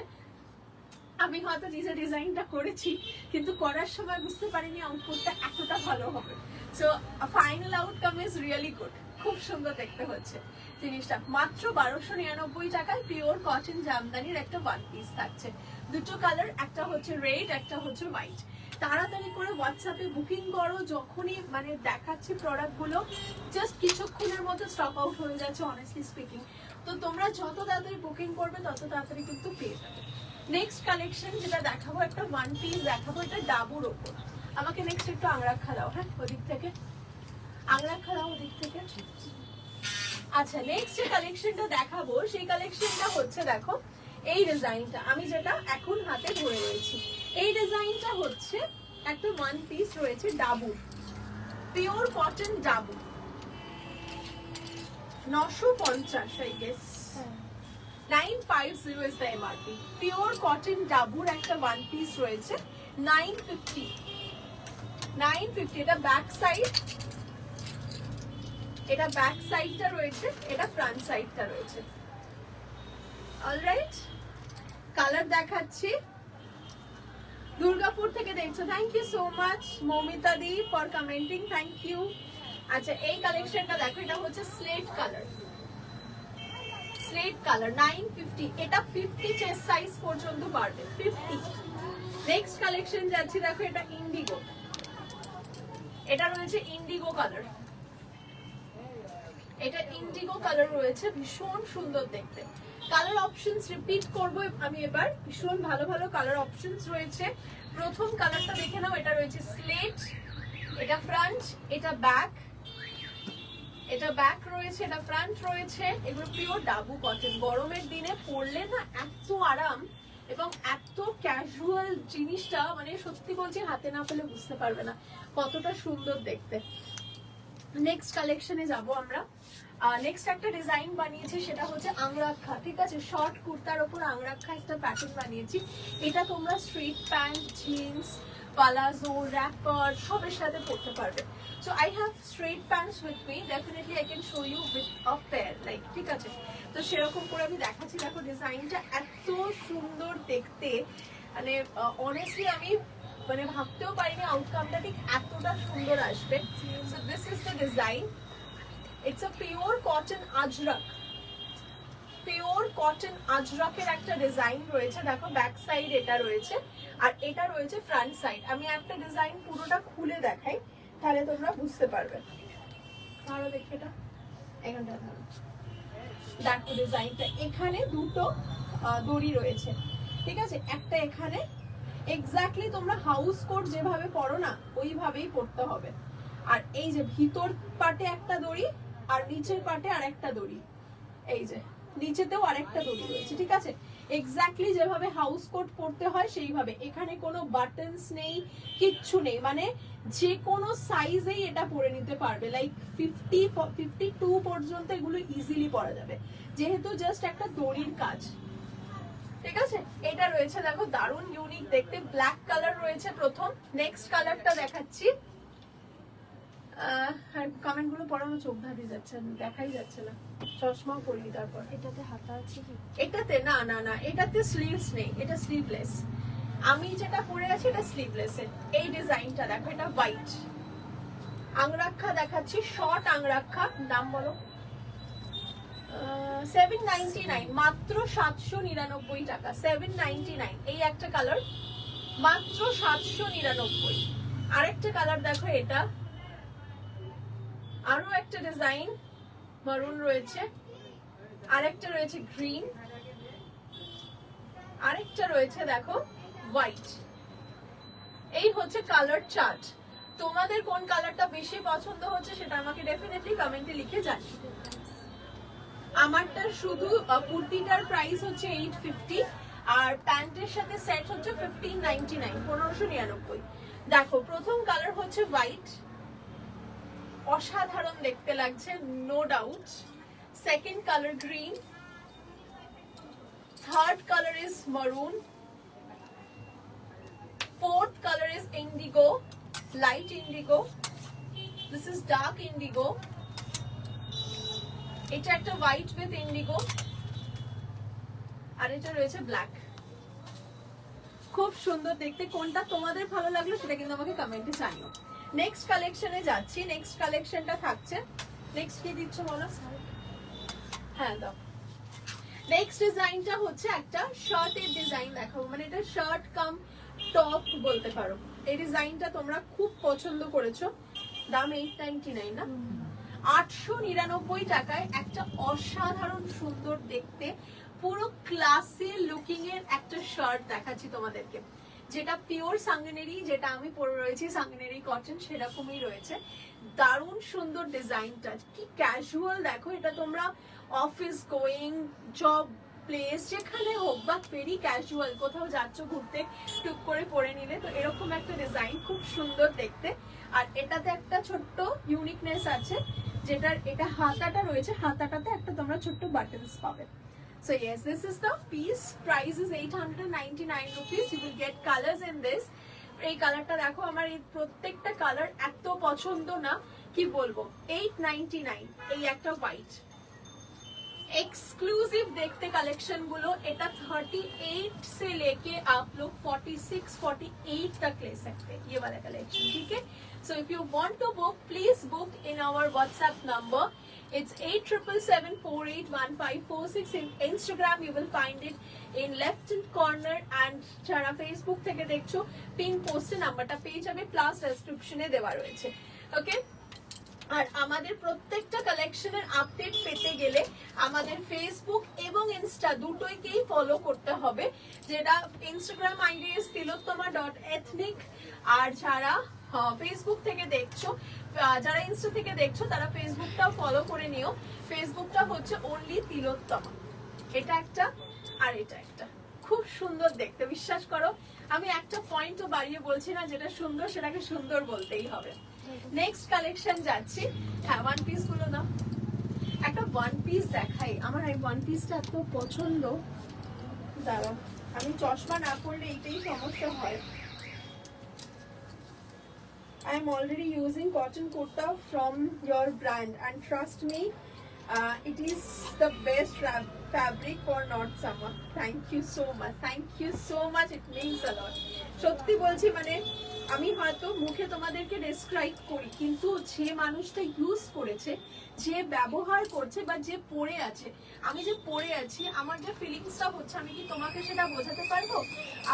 আমি হয়তো নিজে ডিজাইনটা করেছি কিন্তু করার সময় বুঝতে পারিনি আউটপুটটা এতটা ভালো হবে। So final outcome is really good, খুব সুন্দর দেখতে হচ্ছে জিনিসটা। মাত্র 1299 টাকায় পিওর কটন জামদানির একটা ওয়ান পিস থাকছে। দুটো কালার, একটা হচ্ছে রেড, একটা হচ্ছে হোয়াইট। তাড়াতাড়ি করে হোয়াটসঅ্যাপে বুকিং করো, যখনই মানে দেখাচ্ছি প্রোডাক্টগুলো জাস্ট কিছুক্ষণের মধ্যে স্টক আউট হয়ে যাচ্ছে অনেস্টলি স্পিকিং। তো তোমরা যত তাড়াতাড়ি বুকিং করবে তত তাড়াতাড়ি কিন্তু পেয়ে যাবে। নেক্সট কালেকশন যেটা দেখাবো, একটা ওয়ান পিস দেখাবো, এটা ডাবুর ওপর। আমাকে নেক্সট একটু আংরাক্ষা দাও, হ্যাঁ ওদিক থেকে আংরাক্ষা দাও ওদিক থেকে। আচ্ছা নেক্সট যে কালেকশনটা দেখাবো সেই কালেকশনটা হচ্ছে দেখো এই ডিজাইনটা, আমি যেটা এখন হাতে ধরে রয়েছি। এই ডিজাইনটা হচ্ছে একটা ওয়ান পিস রয়েছে ডাবুর, pure cotton dabu, 950 I guess, 950 is the MRP. Pure cotton ডাবুর একটা ওয়ান পিস রয়েছে 950, 950। এটা ব্যাক সাইড, এটা ব্যাক সাইডটা রয়েছে, এটা ফ্রন্ট সাইডটা রয়েছে। অলরাইট, কালার দেখাচ্ছি। দুর্গাপুর থেকে দেখছো, thank you so much Moumita di for commenting, thank you. আচ্ছা এই কালেকশনটা দেখো, এটা হচ্ছে স্লেট কালার, স্লেট কালার 950। এটা 50 চেস্ট সাইজ পর্যন্ত পারবে 50। নেক্সট কালেকশন যাচ্ছি দেখো, এটা ইন্ডিগো, এটা রয়েছে ইন্ডিগো কালার, এটা ইন্ডিগো কালার রয়েছে, ভীষণ সুন্দর দেখতে। কালার অপশনস রিপিট করব আমি এবার, ভীষণ ভালো ভালো কালার অপশনস রয়েছে। প্রথম কালারটা দেখে নাও, এটা রয়েছে স্লেট, এটা ফ্রন্ট, এটা ব্যাক, এটা ব্যাক রয়েছে, এটা ফ্রন্ট রয়েছে। এগুলো পিওর ডাবু কটন, গরমের দিনে পরলে না এত আরাম এবং এত ক্যাজুয়াল জিনিসটা, মানে সত্যি বলছি হাতে না পেলে বুঝতে পারবে না কতটা সুন্দর দেখতে। নেক্সট কালেকশনে যাব আমরা। নেক্সট একটা ডিজাইন বানিয়েছি, সেটা হচ্ছে আংরাক্ষা, ঠিক আছে, শর্ট কুর্তার ওপর আংরাক্ষা একটা প্যাটার্ন বানিয়েছি। এটা তোমরা straight pant, jeans, palazzo, wrapper সবের সাথে পরতে পারবে। So I have straight pants with me, definitely I can show you with a pair, like ঠিক আছে। তো সেরকম করে আমি দেখাচ্ছি, দেখো ডিজাইনটা এত সুন্দর দেখতে, মানে অনেস্টলি আমি মানে ভাবতেও পারিনি আউটকামটা ঠিক এতটা সুন্দর আসবে। So this is the design, it's a pure cotton ajrak, pure cotton আজরকের একটা ডিজাইন রয়েছে। দেখো ব্যাক সাইড এটা রয়েছে আর এটা রয়েছে ফ্রন্ট সাইড। আমি একটা ডিজাইন পুরোটা খুলে দেখাই, তাহলে তোমরা বুঝতে পারবে। আরো দেখো এটা, এখানটা দেখো ডিজাইনটা, এখানে দুটো দড়ি রয়েছে, ঠিক আছে, একটা এখানে। এক্স্যাক্টলি তোমরা হাউস কোট যেভাবে পরো না ওইভাবেই পরতে হবে। আর এই যে ভিতর পাটে একটা দড়ি আর নিচের পাটে আরেকটা দড়ি, এই যে নিচেতেও আরেকটা দড়ি রয়েছে, ঠিক আছে, এক্স্যাক্টলি যেভাবে হাউস কোট পরতে হয় সেইভাবে। এখানে কোনো বাটনস নেই, কিচ্ছু নেই, মানে যে কোনো সাইজেই এটা পরে নিতে পারবে, লাইক 52 পর্যন্ত এগুলো ইজিলি পরা যাবে, যেহেতু জাস্ট একটা দড়ির কাজ, ঠিক আছে। এটা রয়েছে দেখো দারুণ ইউনিক দেখতে, ব্ল্যাক কালার রয়েছে প্রথম। নেক্সট কালারটা দেখাচ্ছি। কমেন্ট গুলো পড়ানো চোখ ধাঁধিয়ে যাচ্ছে, দেখাই যাচ্ছে না, চশমাও পরিনি। তারপর এটাতে হাতা আছে কি? এটাতে না না না, এটাতে স্লিভস নেই, এটা স্লিভলেস। আমি যেটা পরে আছি এটা স্লিভলেস এর। এই ডিজাইনটা দেখো, এটা হোয়াইট আংরাক্ষা দেখাচ্ছি, শর্ট আংরাক্ষা। দাম বলো? 799, মাত্র 799 টাকা, 799। এই একটা কালার মাত্র 799। আরেকটা কালার দেখো, এটা আরো একটা ডিজাইন মারুন রয়েছে, আরেকটা রয়েছে গ্রিন, আরেকটা রয়েছে দেখো হোয়াইট। এই হচ্ছে কালার চার্ট। তোমাদের কোন কালারটা বেশি পছন্দ হচ্ছে সেটা আমাকে ডেফিনেটলি কমেন্টে লিখে জানিও। আমারটা শুধু কুর্তিটার প্রাইস হচ্ছে 850 আর প্যান্টের সাথে সেট হচ্ছে 1599, 1599। দেখো প্রথম কালার হচ্ছে হোয়াইট, অসাধারণ দেখতে লাগছে no doubt. Second colour green, third colour is maroon, fourth color is indigo, light indigo, this is dark indigo, এটা একটা white with indigo, আর এটা রয়েছে black। খুব সুন্দর দেখতে, কোনটা তোমাদের ভালো লাগলো সেটা কিন্তু আমাকে কমেন্টে জানিও। নেক্সট কালেকশনে যাচ্ছি, নেক্সট কালেকশনটা থাকছে, নেক্সট কি দিচ্ছ বলো? হ্যাঁ দাও। নেক্সট ডিজাইনটা হচ্ছে একটা শার্টের ডিজাইন দেখাবো, মানে এটা শার্ট কাম টপ বলতে পারো। এই ডিজাইনটা তোমরা খুব পছন্দ করেছো, দাম 899 না, 899 টাকায় একটা অসাধারণ সুন্দর দেখতে পুরো ক্লাসি লুকিং এর একটা শার্ট দেখাচ্ছি তোমাদেরকে, যেটা পিওর সাঙ্গনেরি, যেটা আমি পরে রয়েছি সাঙ্গনেরি কটন সেরকমই রয়েছে। দারুণ সুন্দর ডিজাইনটা, কি ক্যাজুয়াল দেখো, এটা তোমরা অফিস গোয়িং, জব প্লেস যেখানে হোক বা ভেরি ক্যাজুয়াল কোথাও যাচ্ছ ঘুরতে টুক করে পরে নিলে তো এরকম একটা ডিজাইন খুব সুন্দর দেখতে। আর এটাতে একটা ছোট্ট ইউনিকনেস আছে, যেটার এটা হাতাটা রয়েছে, হাতাটাতে একটা তোমরা ছোট্ট বাটনস পাবে। So yes, this is the piece. Price is 899 rupees. You will get colors in this. এই কালারটা দেখো, আমার এই প্রত্যেকটা কালার এত পছন্দ না কি বলবো। 899 এই একটা হোয়াইট एक्सक्लूसिव देखते कलेक्शन गुलो, एटा 38 से लेके आप लोग 46, 48 तक ले सकते हैं ये वाला कलेक्शन, ठीक है। So if you want to book please book in our WhatsApp number, it's 8777481546। in Instagram you will find it in left hand corner and যারা ফেসবুক থেকে দেখছো পিন পোস্টে নাম্বারটা পেয়ে যাবে, প্লাস ডেসক্রিপশনে দেওয়া রয়েছে, ওকে। আর আমাদের প্রত্যেকটা কালেকশনের আপডেট পেতে গেলে আমাদের ফেসবুক এবং ইনস্টা দুটোইকেই ফলো করতে হবে, যেটা ইনস্টাগ্রাম আইডি ইজ tilottama.ethnic, আর যারা ফেসবুক থেকে দেখছো, যারা ইনস্টা থেকে দেখছো তারা ফেসবুকটাও ফলো করে নিও। ফেসবুকটা হচ্ছে অনলি তিলোত্তমা, এটা একটা আর এটা একটা, খুব সুন্দর দেখতে, বিশ্বাস করো আমি একটা পয়েন্টও বাড়িয়ে বলছি না, যেটা সুন্দর সেটাকে সুন্দর বলতেই হবে। নেক্সট কালেকশন যাচ্ছি, হ্যাঁ ওয়ান পিস গুলো না, একটা ওয়ান পিস দেখাই, আমার এই ওয়ান পিসটা এত পছন্দ, দাঁড়াও আমি চশমা না পরলে এইটাই সমস্যা হয়। I am already using cotton kurta from your brand and trust me, it is the best fabric for North summer. Thank you so much, thank you so much, it means a lot। সত্যি বলছি, মানে আমি হয়তো মুখে তোমাদেরকে describe করি, কিন্তু যে মানুষটা ইউজ করেছে, যে ব্যবহার করছে বা যে পরে আছে, আমি যে পরে আছি আমার যে ফিলিংসটা হচ্ছে, আমি কি তোমাকে সেটা বোঝাতে পারবো?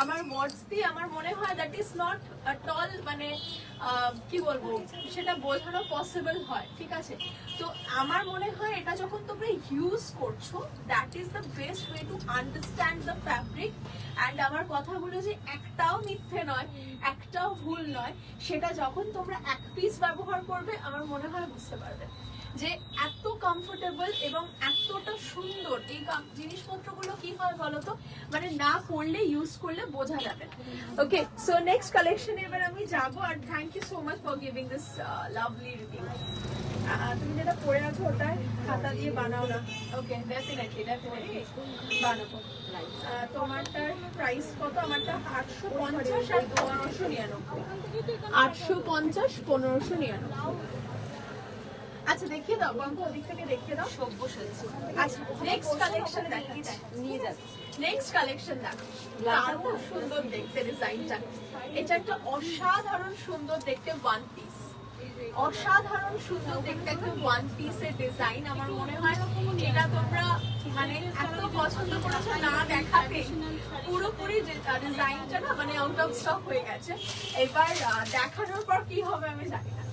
আমার ওয়ার্ডস দিয়ে আমার মনে হয় that is not at all, মানে কি বলবো, সেটা বোঝানো পসিবল হয়, ঠিক আছে। তো আমার মনে হয় এটা যখন তোমরা ইউজ করছো, that is the best way to understand the fabric. And আমার কথাগুলো যে একটাও মিথ্যে নয়, একটাও ভুল নয়, সেটা যখন তোমরা এক পিস ব্যবহার করবে আমার মনে হয় বুঝতে পারবে যে এত কমফোর্টেবল এবং এতটা সুন্দর এই জিনিসপত্রগুলো কি হয় বলতো, মানে না পরলে ইউজ করলে বোঝা যাবে। ওকে, সো নেক্সট কালেকশনে এবার আমি যাবো। আর thank you so much for giving this lovely review. তুমি যেটা পরে আছো ওটা খাতা দিয়ে বানাও না? ওকে, ডেফিনেটলি ডেফিনেটলি বানাবো। তোমারটার প্রাইস কত? আমারটা 850 আর 1599। 850 1599। আচ্ছা দেখিয়ে দাও বন্ধু, ওদিক থেকে দেখিয়ে দাও। সব্যসাচী। আচ্ছা নেক্সট কালেকশন দেখাচ্ছি, নিয়ে যাচ্ছি। নেক্সট কালেকশন দেখো, দারুণ সুন্দর দেখতে ডিজাইনটা, এটা একটা অসাধারণ সুন্দর দেখতে ওয়ান পিস, অসাধারণ সুন্দর দেখতে একটা ওয়ান পিসের ডিজাইন। আমার মনে হয় এটা তোমরা মানে এত পছন্দ করেছো না দেখাতে, পুরোপুরি ডিজাইনটা না মানে আউট অফ স্টক হয়ে গেছে। এবার দেখানোর পর কি হবে আমি জানি না,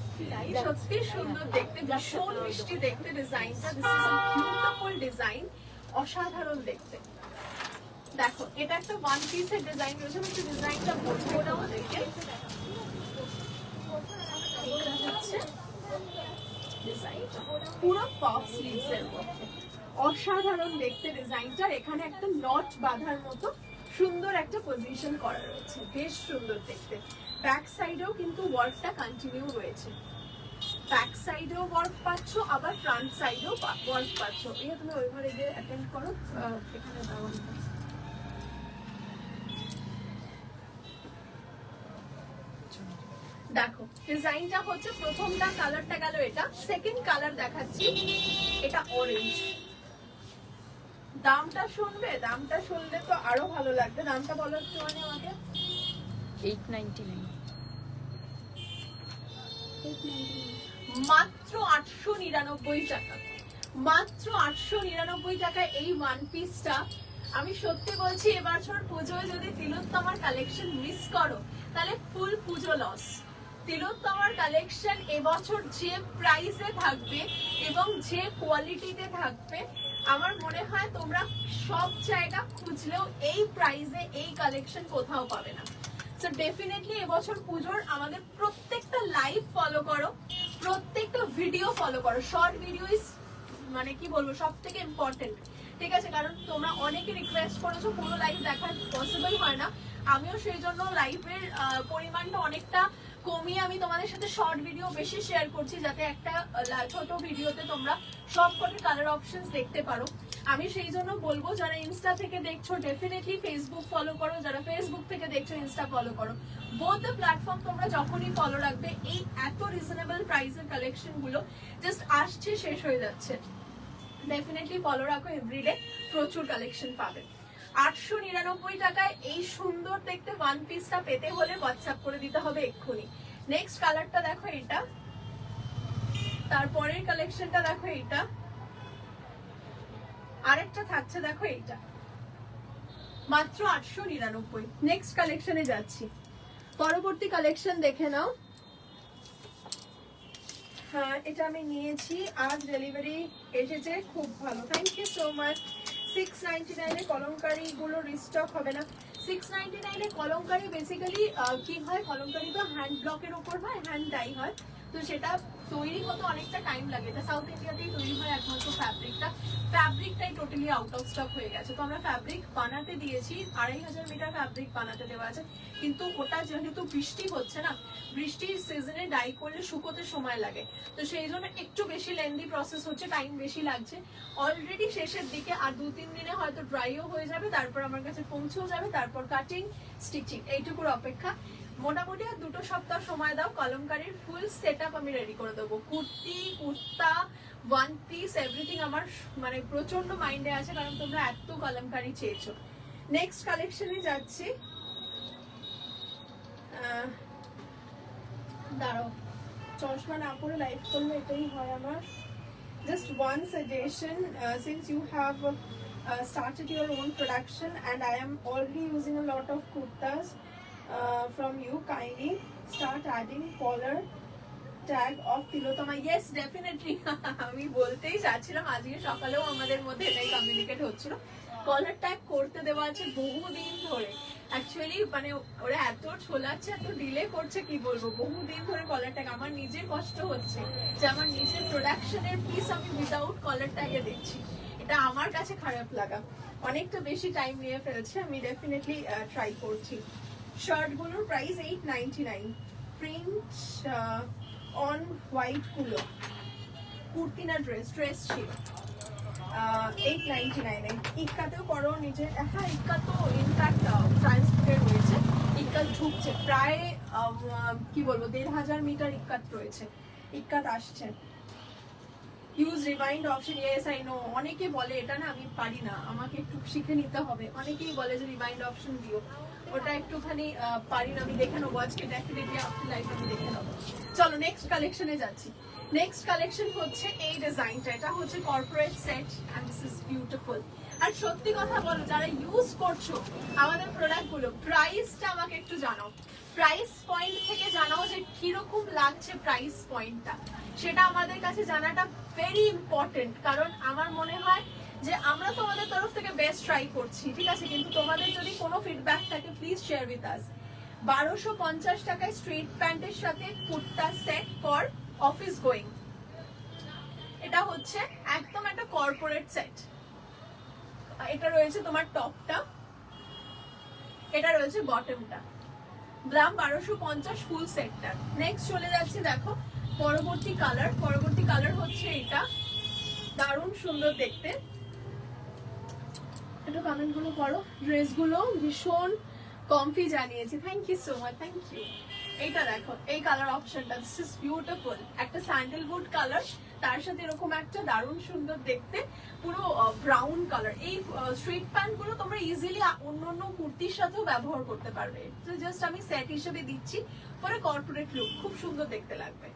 সত্যি সুন্দর দেখতে, ভীষণ মিষ্টি দেখতে ডিজাইনটা। This is a beautiful design, অসাধারণ দেখতে। দেখো এটা একটা ওয়ান পিসের ডিজাইন রয়েছে, আমি একটু ডিজাইনটা বলবো না ওদেরকে। ডিজাইনটা পুরো পাফ স্লিভস এর মধ্যে, অসাধারণ দেখতে ডিজাইনটা। এখানে একটা নট বাঁধার মতো সুন্দর একটা পজিশন করা রয়েছে, বেশ সুন্দর দেখতে। ব্যাক সাইডেও কিন্তু ওয়ার্কটা কন্টিনিউ রয়েছে, ব্যাক সাইডেও ওয়ার্ক পাচ্ছ, আবার ফ্রন্ট সাইডেও ওয়ার্ক পাচ্ছ। এই তুমি ওই ঘরে গিয়ে অ্যাটেন্ড করো, এখানে দাও। দেখো ডিজাইনটা হচ্ছে, প্রথমটা কালারটা গেল এটা, সেকেন্ড কালার দেখাচ্ছি, এটা অরেঞ্জ। দামটা শুনবে, দামটা শুনলে তো আরো ভালো লাগবে। দামটা বলো একটু মানে আমাকে। 899, মাত্র 899 টাকা, মাত্র 899 টাকায় এই ওয়ান পিসটা। আমি সত্যি বলছি, এবছর পুজোয় যদি তিলোত্তমার কালেকশন মিস করো তাহলে ফুল পুজো লস। তিলোত্তমার কালেকশন এবছর যে প্রাইসে থাকবে এবং যে কোয়ালিটিতে থাকবে, আমার মনে হয় তোমরা সব জায়গা খুঁজলেও এই প্রাইসে এই কালেকশন কোথাও পাবে না। সো ডেফিনেটলি এবছর পুজোর আমাদের প্রত্যেকটা লাইভ ফলো করো, প্রত্যেকটা ভিডিও ফলো করো। শর্ট ভিডিও ইজ মানে কি বলবো সব থেকে ইম্পর্টেন্ট, ঠিক আছে? কারণ তোমরা অনেকে রিকোয়েস্ট করেছো, পুরো লাইভ দেখার পসিবল হয় না। আমিও সেই জন্য লাইভের পরিমাণটা অনেকটা কমিয়ে আমি তোমাদের সাথে শর্ট ভিডিও বেশি শেয়ার করছি, যাতে একটা ছোট ভিডিওতে তোমরা সব কটা কালার অপশনস দেখতে পারো। আমি সেই জন্য বলবো, যারা ইনস্টা থেকে দেখছো ডেফিনেটলি ফেসবুক ফলো করো, যারা ফেসবুক থেকে দেখছো ইনস্টা ফলো করো। বোথ দ্য প্ল্যাটফর্ম তোমরা যখনই ফলো রাখবে, এই এত রিজনেবল প্রাইসের কালেকশন গুলো জাস্ট আসছে, শেষ হয়ে যাচ্ছে। ডেফিনেটলি ফলো রাখো, এভরিডে প্রচুর কালেকশন পাবে। 899 টাকায় এই সুন্দর দেখতে ওয়ান পিসটা পেতে হলে হোয়াটসঅ্যাপ করে দিতে হবে এক্ষুনি। নেক্সট কালারটা দেখো এটা, তারপরের কালেকশনটা দেখো এটা, আরেকটা থাকছে দেখো এইটা, মাত্র 899। নেক্সট কালেকশনে যাচ্ছি, পরবর্তী কালেকশন দেখে নাও। হ্যাঁ এটা আমি নিয়েছি, আজ ডেলিভারি এসেছে, খুব ভালো, থ্যাংক ইউ সো মাচ। 699 এ কলমকারি গুলো রিস্টক হবে না। 699 এ কলমকারি বেসিক্যালি কি হয়, কলমকারি তো হ্যান্ড ব্লকের উপর হয়, হ্যান্ড ডাই হয়, তো সেটা তৈরি হতে অনেকটা টাইম লাগে। এটা সাউথ ইন্ডিয়াতেই তৈরি হয় একমাত্র। ফ্যাব্রিকটাই টোটালি আউট অফ স্টক হয়ে গেছে, তো আমরা ফ্যাব্রিক বানাতে দিয়েছি, 2500 মিটার ফ্যাব্রিক বানাতে দেওয়া আছে, কিন্তু ওটা যেহেতু বৃষ্টি হচ্ছে না, বৃষ্টির সিজনে ডাই করলে শুকোতে সময় লাগে, তো সেই জন্য একটু বেশি লেন্দি প্রসেস হচ্ছে, টাইম বেশি লাগছে। অলরেডি শেষের দিকে, আর 2-3 দিনে হয়তো ড্রাইও হয়ে যাবে, তারপর আমার কাছে পৌঁছেও যাবে, তারপর কাটিং স্টিচিং এইটুকুর অপেক্ষা। মোটামুটি আর 2 সপ্তাহ সময় দাও, কলমকারির ফুল সেট আপ আমি রেডি করে দেবো। Kurti, kurta, one piece, everything আমার মানে প্রচন্ড মাইন্ডে আছে, কারণ তোমরা এত কলমকারি চেয়েছো। নেক্সট কালেকশনে যাচ্ছি, দাঁড়াও, চশমা না পরে লাইভ করলে এটাই হয় আমার। Just one suggestion, since you have started your own production and I am already using a lot of kurtas from you, kindly start adding collar tag of Tilotama. Yes, definitely. আমি বলতেই চাচ্ছিলাম, আজকে সকালেও আমাদের মধ্যে এটাই কমিউনিকেট হচ্ছিল, কলার tag করতে দেওয়া আছে বহুদিন ধরে। অ্যাকচুয়ালি মানে ওরা এত ছোলাচ্ছে, এত ডিলে করছে, কি বলবো, বহুদিন ধরে কলার ট্যাগ। আমার নিজের কষ্ট হচ্ছে যে আমার নিজের প্রোডাকশনের পিস আমি উইদাউট কলার ট্যাগে দিচ্ছি, এটা আমার কাছে খারাপ লাগা, অনেকটা বেশি টাইম নিয়ে ফেলছে। আমি ডেফিনেটলি ট্রাই করছি। শার্টগুলোর প্রাইস 899, প্রিন্ট অন হোয়াইট গুলো, কুর্তি না ড্রেস, ড্রেস ছিল 899 এ। ইক্কাতেও করো নিজের, হ্যাঁ ইক্কা তো ইনফ্যাক্ট ট্রান্সপোর্টেড রয়েছে, ইক্কাত ঢুকছে প্রায় কি বলবো 1500 মিটার ইক্কাত রয়েছে, ইক্কাত আসছে। Use remind option, yes I know. অনেকে বলে এটা না আমি পারি না, আমাকে একটু শিখে নিতে হবে। অনেকেই বলে যে রিমাইন্ড অপশন দিও, ওটা একটুখানি পারি না আমি দেখে নেবো আজকে, ডেফিনেটলি আফটার লাইফ আমি দেখে নেবো। চলো নেক্সট কালেকশনে যাচ্ছি। নেক্সট কালেকশন হচ্ছে এই ডিজাইনটা, এটা হচ্ছে corporate set and this is beautiful. আর সত্যি কথা বলো, যারা ইউজ করছো আমাদের প্রোডাক্ট গুলো, প্রাইসটা আমাকে একটু জানাও, প্রাইস পয়েন্ট থেকে জানাও যে কিরকম লাগছে প্রাইস পয়েন্টটা, সেটা আমাদের কাছে জানাটা ভেরি ইম্পর্টেন্ট। কারণ আমার মনে হয় যে আমরা তোমাদের তরফ থেকে বেস্ট ট্রাই করছি, ঠিক আছে, কিন্তু তোমাদের যদি কোনো ফিডব্যাক থাকে প্লিজ শেয়ার উইথ আস। 1250 টাকায় স্ট্রেট প্যান্টের সাথে kurta set for office going. এটা হচ্ছে একদম একটা কর্পোরেট সেট। এটা রয়েছে তোমার টপটা, এটা রয়েছে বটমটা, দাম 1250 ফুল সেটটা। নেক্সট চলে যাচ্ছে দেখো পরবর্তী কালার। পরবর্তী কালার হচ্ছে এটা, দারুণ সুন্দর দেখতে। একটু কমেন্ট গুলো পড়ো। ড্রেস গুলো ভীষণ কমফি জানিয়েছি, thank you so much, thank you. এইটা দেখো, এই কালার অপশনটা, দিস ইজ বিউটিফুল, একটা স্যান্ডেলউড কালার, তার সাথে এরকম একটা দারুণ সুন্দর দেখতে পুরো ব্রাউন কালার। এই স্ট্রিট প্যান্ট গুলো তোমরা ইজিলি অন্য অন্য কুর্তির সাথেও ব্যবহার করতে পারবে। জাস্ট আমি সেট হিসেবে দিচ্ছি পরে কর্পোরেট লুক, খুব সুন্দর দেখতে লাগবে।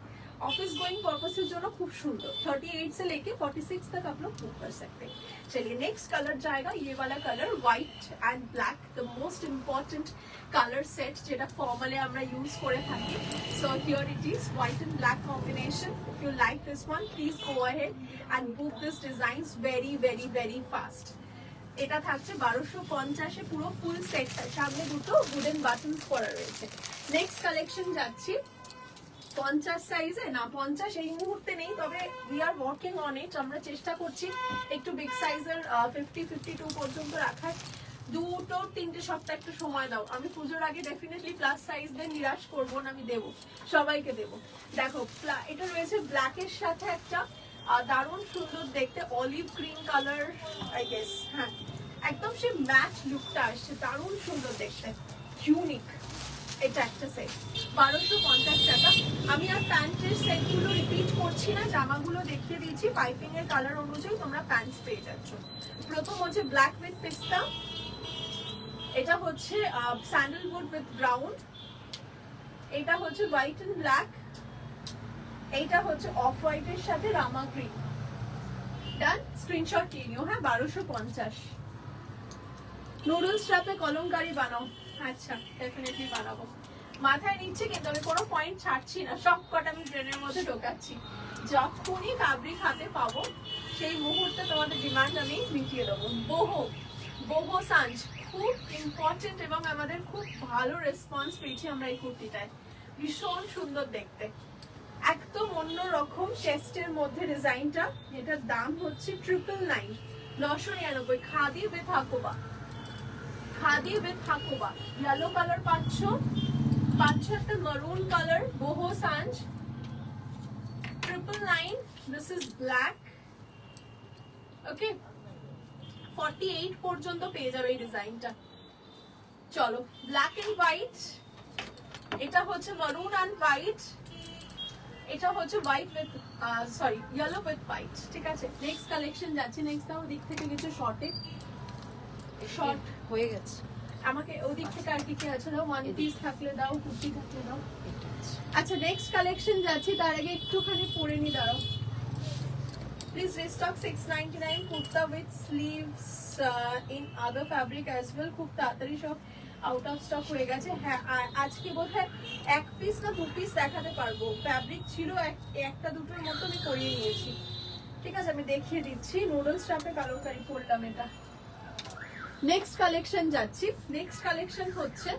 ऑफिस गोइंग पर्पसेस जो ना खूब सुंदर 38 से लेके 46 तक आप लोग बुक कर सकते हैं। चलिए नेक्स्ट कलर जाएगा ये वाला colour, white and black, the most important colour set যেটা ফর্মালি আমরা ইউজ করে থাকি। So here it is white and black combination. If you like this one please go ahead and book this designs very very very fast. এটা থাকছে 1250 এ পুরো ফুল সেটটা, সামনে দুটো উডেন বাটনস করা রয়েছে। নেক্সট কালেকশন যাচ্ছি 50 সাইজে, না 50 এই মুহূর্তে নেই, তবে we are working on it, আমরা চেষ্টা করছি একটু বিগ সাইজের 50-52 পর্যন্ত রাখার। দুটো তিনটে সপ্তাহ একটু সময় দাও, আমি পুজোর আগে ডেফিনেটলি প্লাস সাইজদের নিরাশ করবো না, আমি দেবো, সবাইকে দেবো। দেখো এটা রয়েছে ব্ল্যাকের সাথে একটা দারুণ সুন্দর দেখতে olive green colour, I guess, হ্যাঁ একদম সে ম্যাচ লুকটা আসছে, দারুণ সুন্দর দেখতে, ইউনিক। এটা একটা সেট 1250 টাকা। আমি আর প্যান্টের সেটগুলো রিপিট করছি না, জামাগুলো দেখিয়ে দিয়েছি, পাইপিং এর কালার অনুযায়ী তোমরা প্যান্টস পেয়ে যাচ্ছ। প্রথম হচ্ছে ব্ল্যাক উইথ পিস্তা, এটা হচ্ছে স্যান্ডেলউড উইথ ব্রাউন, এটা হচ্ছে হোয়াইট এন্ড ব্ল্যাক, এইটা হচ্ছে অফ হোয়াইটের সাথে রামা গ্রিন। ডান, স্ক্রিনশট নিয়ে নিও। হ্যাঁ 1250। নুডলস ট্র্যাপে কলমকারি বানাও, আচ্ছা ডেফিনেটলি বানাবো, মাথায় নিচ্ছে কিন্তু আমি কোনো পয়েন্ট ছাড়ছি না, সব কটা আমি ব্রেনের মধ্যে ঢোকাচ্ছি। যখনই ফ্যাব্রিক হাতে পাবো সেই মুহূর্তে তোমাদের ডিমান্ড আমি মিটিয়ে দেবো। boho সাঞ্জ খুব ইম্পর্টেন্ট এবং আমাদের খুব ভালো রেসপন্স পেয়েছি আমরা এই কুর্তিটায়, ভীষণ সুন্দর দেখতে, একদম অন্যরকম চেস্টের মধ্যে ডিজাইনটা। এটার দাম হচ্ছে 999, 999, khadi with Hakoba, khadi with Hakoba. Yellow colour পাচ্ছ একটা মারুন কালার, boho সাঞ্জ 999, দিস ইজ ব্ল্যাক। ওকে 48 পর্যন্ত পেয়ে যাবে এই ডিজাইনটা। চলো ব্ল্যাক এন্ড হোয়াইট, এটা হচ্ছে মারুন এন্ড হোয়াইট, এটা হচ্ছে white with sorry yellow with white, ঠিক আছে। নেক্সট কালেকশন যাচ্ছে। নেক্সট দাও দিক থেকে কিছু শর্টে, শর্ট হয়ে গেছে। আমাকে ওদিক থেকে আর কি কি আছে দাও, ওয়ান পিস থাকলে দাও, কুর্তি থাকলে দাও। আচ্ছা নেক্সট কালেকশন যাচ্ছি, তার আগে একটুখানি পরে নি দাঁড়াও please. Restock 699 kurta with sleeves in other fabric as well, খুব তাড়াতাড়ি সব আউট অফ স্টক হয়ে গেছে। হ্যাঁ আজকে বোধহয় এক পিস না দু পিস দেখাতে পারবো, ফ্যাব্রিক ছিল একটা দুটোর মতো আমি করিয়ে নিয়েছি, ঠিক আছে আমি দেখিয়ে দিচ্ছি। নুডলস ট্র্যাপে কালোকারি করলাম এটা। নেক্সট কালেকশন যাচ্ছি। নেক্সট কালেকশন হচ্ছে